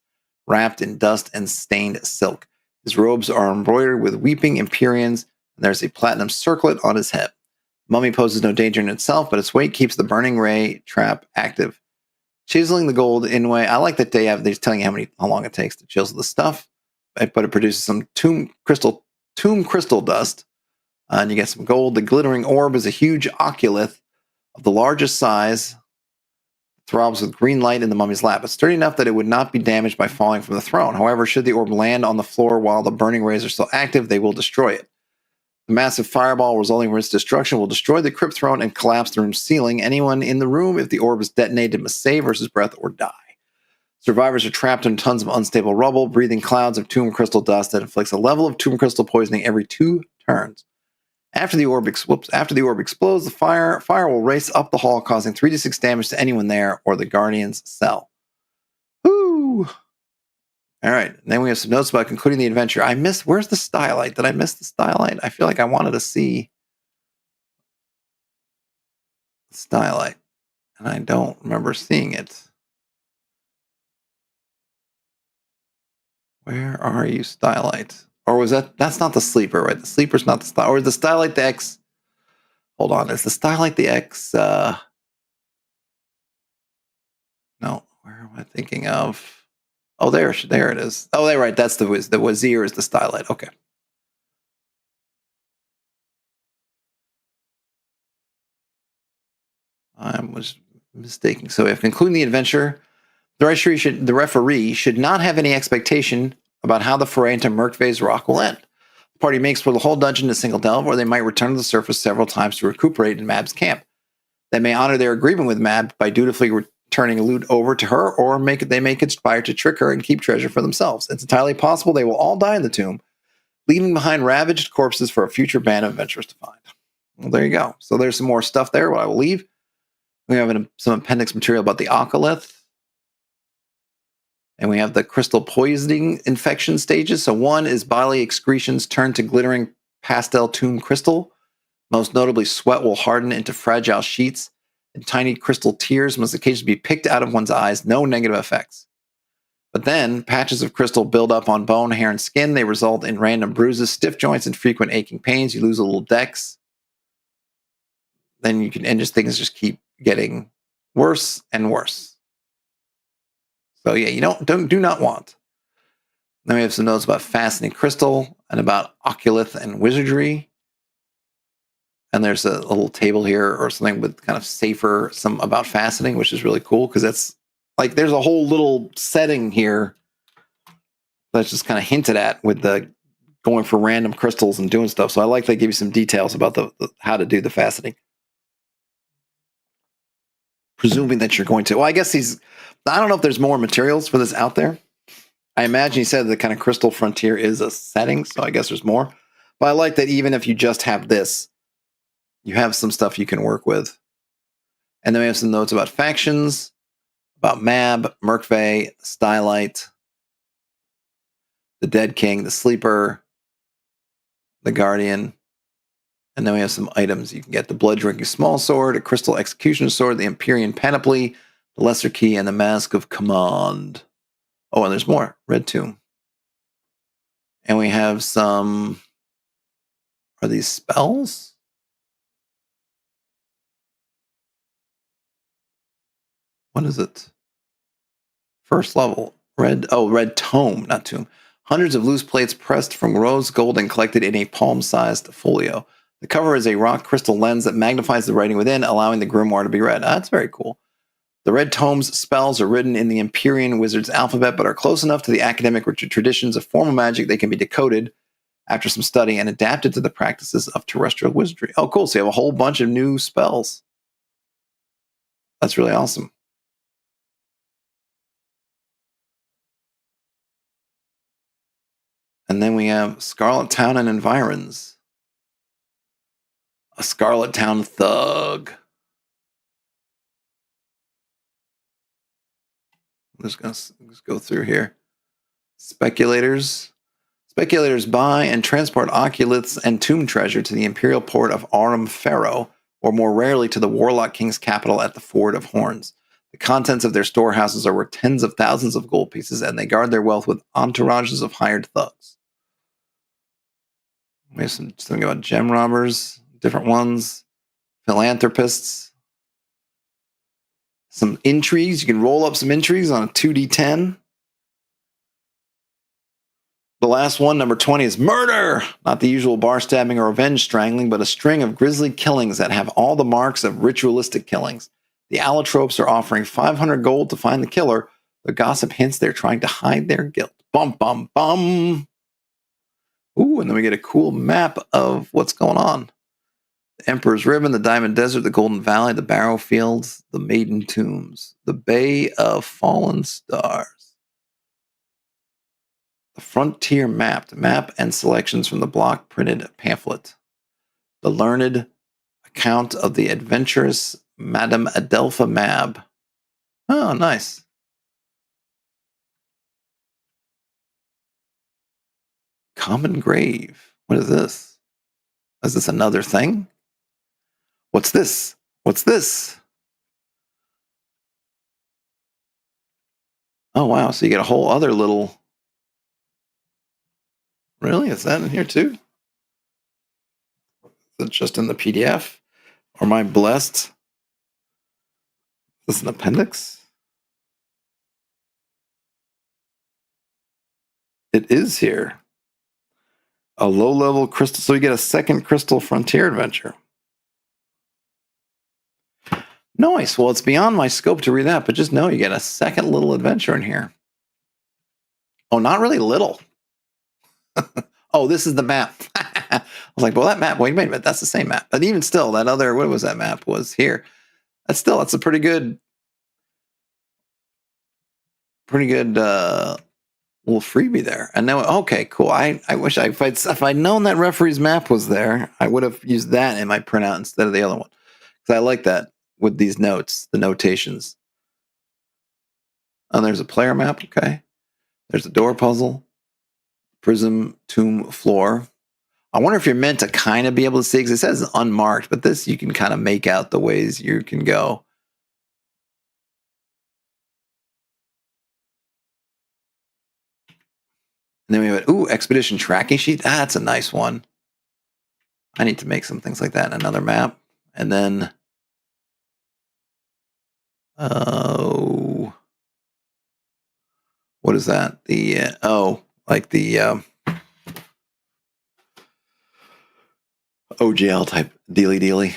wrapped in dust and stained silk. His robes are embroidered with weeping Empyreans, and there's a platinum circlet on his head. Mummy poses no danger in itself, but its weight keeps the burning ray trap active. Chiseling the gold in way. I like that they're telling you how long it takes to chisel the stuff, but it produces some tomb crystal dust. And you get some gold. The glittering orb is a huge oculith of the largest size. throbs with green light in the mummy's lap. It's sturdy enough that it would not be damaged by falling from the throne. However, should the orb land on the floor while the burning rays are still active, they will destroy it. The massive fireball resulting from its destruction will destroy the crypt throne and collapse the room's ceiling. Anyone in the room, if the orb is detonated, must save versus breath or die. Survivors are trapped in tons of unstable rubble, breathing clouds of tomb crystal dust that inflicts a level of tomb crystal poisoning every 2 turns. After the orb explodes, the fire will race up the hall, causing 3d6 damage to anyone there or the guardian's cell. Woo! All right. And then we have some notes about concluding the adventure. Where's the stylite? Did I miss the stylite? I feel like I wanted to see the stylite, and I don't remember seeing it. Where are you, stylite? Or was that's not the sleeper, right? The sleeper's not the stylite. Or is the stylite the X? Hold on. Is the stylite the X? No. Where am I thinking of? Oh, there it is. Oh, they're right. That's the Wazir is the stylite. Okay. I was mistaken. So if concluding the adventure, the referee should not have any expectation about how the foray into Merkvay's Rock will end. The party makes for the whole dungeon a single delve, or they might return to the surface several times to recuperate in Mab's camp. They may honor their agreement with Mab by dutifully returning loot over to her, or they may conspire to trick her and keep treasure for themselves. It's entirely possible they will all die in the tomb, leaving behind ravaged corpses for a future band of adventurers to find. Well, there you go. So there's some more stuff there, what I will leave. We have some appendix material about the Occolith. And we have the crystal poisoning infection stages. So 1 is bodily excretions turn to glittering pastel tomb crystal. Most notably, sweat will harden into fragile sheets, and tiny crystal tears must occasionally be picked out of one's eyes. No negative effects. But then, patches of crystal build up on bone, hair, and skin. They result in random bruises, stiff joints, and frequent aching pains. You lose a little dex. Then things just keep getting worse and worse. So yeah, you do not want. Then we have some notes about fascinating crystal and about Occulith and wizardry. And there's a little table here or something with kind of some about fascinating, which is really cool because that's like there's a whole little setting here that's just kind of hinted at with the going for random crystals and doing stuff. So I like they give you some details about the how to do the fascinating. Presuming that you're going to. Well, I guess I don't know if there's more materials for this out there. I imagine he said the kind of crystal frontier is a setting, so I guess there's more. But I like that even if you just have this, you have some stuff you can work with. And then we have some notes about factions, about Mab, Merkvay, Stylite, the Dead King, the Sleeper, the Guardian. And then we have some items. You can get the Blood Drinking Small Sword, a Crystal Execution Sword, the Empyrean Panoply, the Lesser Key, and the Mask of Command. Oh, and there's more. Red Tomb. And we have some... Are these spells? What is it? First level. Red Tome, not Tomb. Hundreds of loose plates pressed from rose gold and collected in a palm-sized folio. The cover is a rock crystal lens that magnifies the writing within, allowing the grimoire to be read. That's very cool. The Red Tome's spells are written in the Empyrean wizard's alphabet, but are close enough to the academic traditions of formal magic they can be decoded after some study and adapted to the practices of terrestrial wizardry. Oh, cool. So you have a whole bunch of new spells. That's really awesome. And then we have Scarlet Town and Environs. A Scarlet Town thug. I'm just going to go through here. Speculators buy and transport oculiths and tomb treasure to the imperial port of Arum Pharaoh, or more rarely to the Warlock King's capital at the Ford of Horns. The contents of their storehouses are worth tens of thousands of gold pieces, and they guard their wealth with entourages of hired thugs. We have something about gem robbers, different ones, philanthropists, some intrigues. You can roll up some intrigues on a 2d10. The last one, number 20, is murder. Not the usual bar stabbing or revenge strangling, but a string of grisly killings that have all the marks of ritualistic killings. The allotropes are offering 500 gold to find the killer. The gossip hints they're trying to hide their guilt. Bum, bum, bum. Ooh, and then we get a cool map of what's going on. The Emperor's Ribbon, the Diamond Desert, the Golden Valley, the Barrow Fields, the Maiden Tombs, the Bay of Fallen Stars. The Frontier map and selections from the block printed pamphlet. The learned account of the adventurous Madame Adelpha Mab. Oh, nice. Common Grave. What is this? Is this another thing? What's this? What's this? Oh, wow. So you get a whole other little... Really? Is that in here too? Is it just in the PDF? Or am I blessed? Is this an appendix? It is here. A low-level crystal. So you get a second Crystal Frontier adventure. Nice. Well, it's beyond my scope to read that, but just know you get a second little adventure in here. Oh, not really little. Oh, this is the map. I was like, well, that map, wait a minute, that's the same map. But even still, that other, what was that map was here. That's a pretty good little freebie there. And now, okay, cool. I wish if I'd known that referee's map was there, I would have used that in my printout instead of the other one. Because I like that with these notes, the notations. Oh, there's a player map. Okay. There's a door puzzle. Prism, tomb, floor. I wonder if you're meant to kind of be able to see, because it says unmarked, but this you can kind of make out the ways you can go. And then we have, expedition tracking sheet. That's a nice one. I need to make some things like that in another map. And then, what is that? Like the OGL type dealy.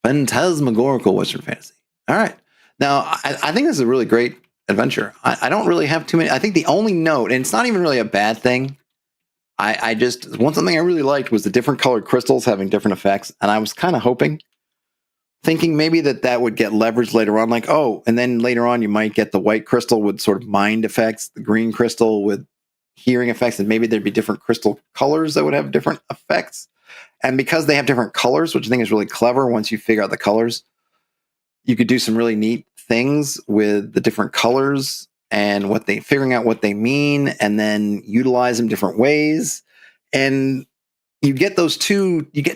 Phantasmagorical Western fantasy. All right. Now, I think this is a really great adventure. I don't really have too many. I think the only note, and it's not even really a bad thing. I just, something I really liked was the different colored crystals having different effects. And I was kind of thinking maybe that would get leveraged later on. Like, and then later on you might get the white crystal with sort of mind effects, the green crystal with hearing effects, and maybe there'd be different crystal colors that would have different effects. And because they have different colors, which I think is really clever, once you figure out the colors, you could do some really neat things with the different colors and figuring out what they mean, and then utilize them different ways. And you get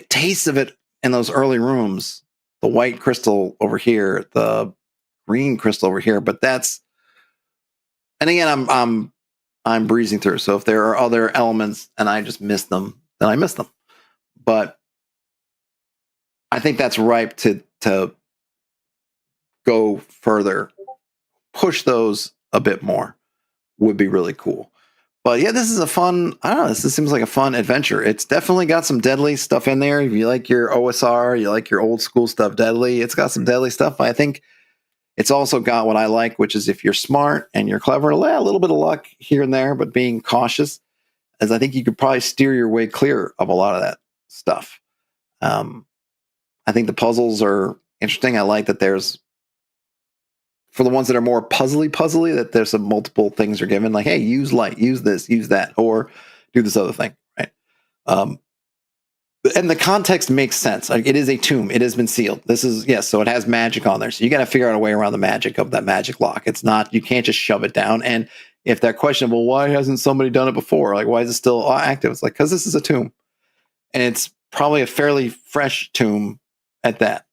tastes of it in those early rooms. The white crystal over here, the green crystal over here. But and again, I'm breezing through. So if there are other elements and I just miss them, then I miss them. But I think that's ripe to go further, push those a bit more would be really cool. But yeah, this is a fun, I don't know, this seems like a fun adventure. It's definitely got some deadly stuff in there. If you like your OSR, you like your old school stuff deadly, it's got some deadly stuff. But I think it's also got what I like, which is if you're smart and you're clever, a little bit of luck here and there, but being cautious, as I think you could probably steer your way clear of a lot of that stuff. I think the puzzles are interesting. I like that there's, for the ones that are more puzzly, that there's some multiple things are given, like, hey, use light, use this, use that, or do this other thing, right? And the context makes sense. Like, it is a tomb. It has been sealed. So it has magic on there. So you got to figure out a way around the magic of that magic lock. It's not, you can't just shove it down. And if that question, well, why hasn't somebody done it before? Like, why is it still active? It's like, because this is a tomb. And it's probably a fairly fresh tomb at that,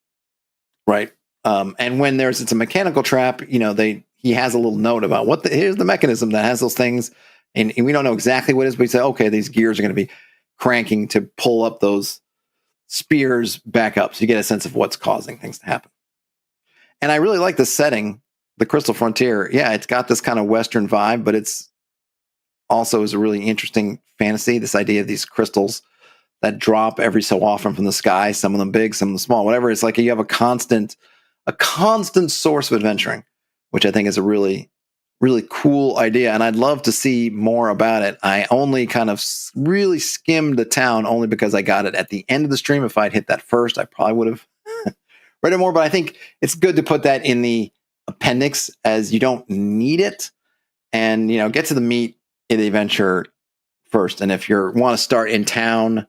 right? And when it's a mechanical trap, he has a little note about here's the mechanism that has those things, and we don't know exactly what it is, but we say, okay, these gears are going to be cranking to pull up those spears back up, so you get a sense of what's causing things to happen. And I really like the setting, the Crystal Frontier. Yeah, it's got this kind of Western vibe, but it's also is a really interesting fantasy. This idea of these crystals that drop every so often from the sky. Some of them big, some of them small. Whatever. It's like you have a constant source of adventuring, which I think is a really cool idea. And I'd love to see more about it. I only kind of really skimmed the town only because I got it at the end of the stream. If I'd hit that first, I probably would have read it more. But I think it's good to put that in the appendix, as you don't need it. And, get to the meat of the adventure first. And if you want to start in town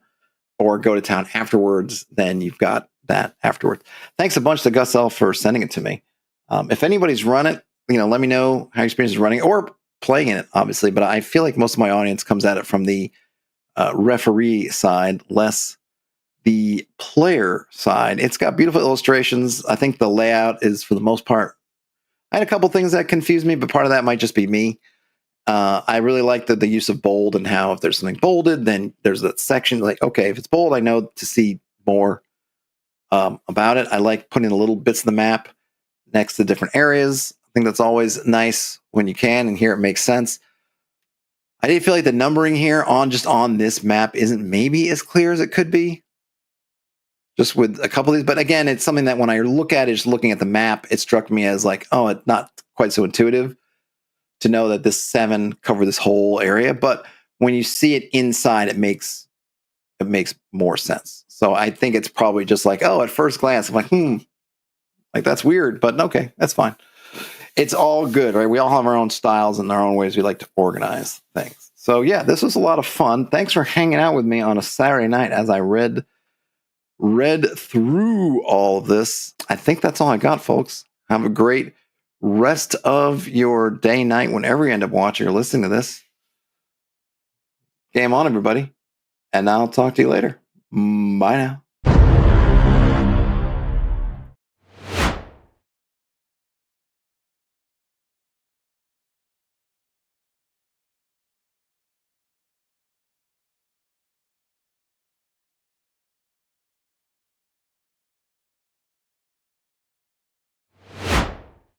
or go to town afterwards, then you've got that afterwards. Thanks a bunch to Gus L for sending it to me. If anybody's run it, let me know how your experience is running or playing in it, obviously. But I feel like most of my audience comes at it from the referee side, less the player side. It's got beautiful illustrations. I think the layout is, for the most part, I had a couple things that confused me, but part of that might just be me. I really like the use of bold, and how if there's something bolded, then there's that section like, okay, if it's bold, I know to see more about it. I like putting the little bits of the map next to different areas. I think that's always nice when you can, and here it makes sense. I did feel like the numbering here on this map isn't maybe as clear as it could be, just with a couple of these. But again, it's something that when I look at it, just looking at the map, it struck me as like, oh, it's not quite so intuitive to know that this 7 covered this whole area. But when you see it inside, it makes more sense. So I think it's probably just like, oh, at first glance, I'm like, like that's weird, but okay, that's fine. It's all good, right? We all have our own styles and our own ways we like to organize things. So yeah, this was a lot of fun. Thanks for hanging out with me on a Saturday night as I read through all of this. I think that's all I got, folks. Have a great rest of your day, night, whenever you end up watching or listening to this. Game on, everybody. And I'll talk to you later. Bye now.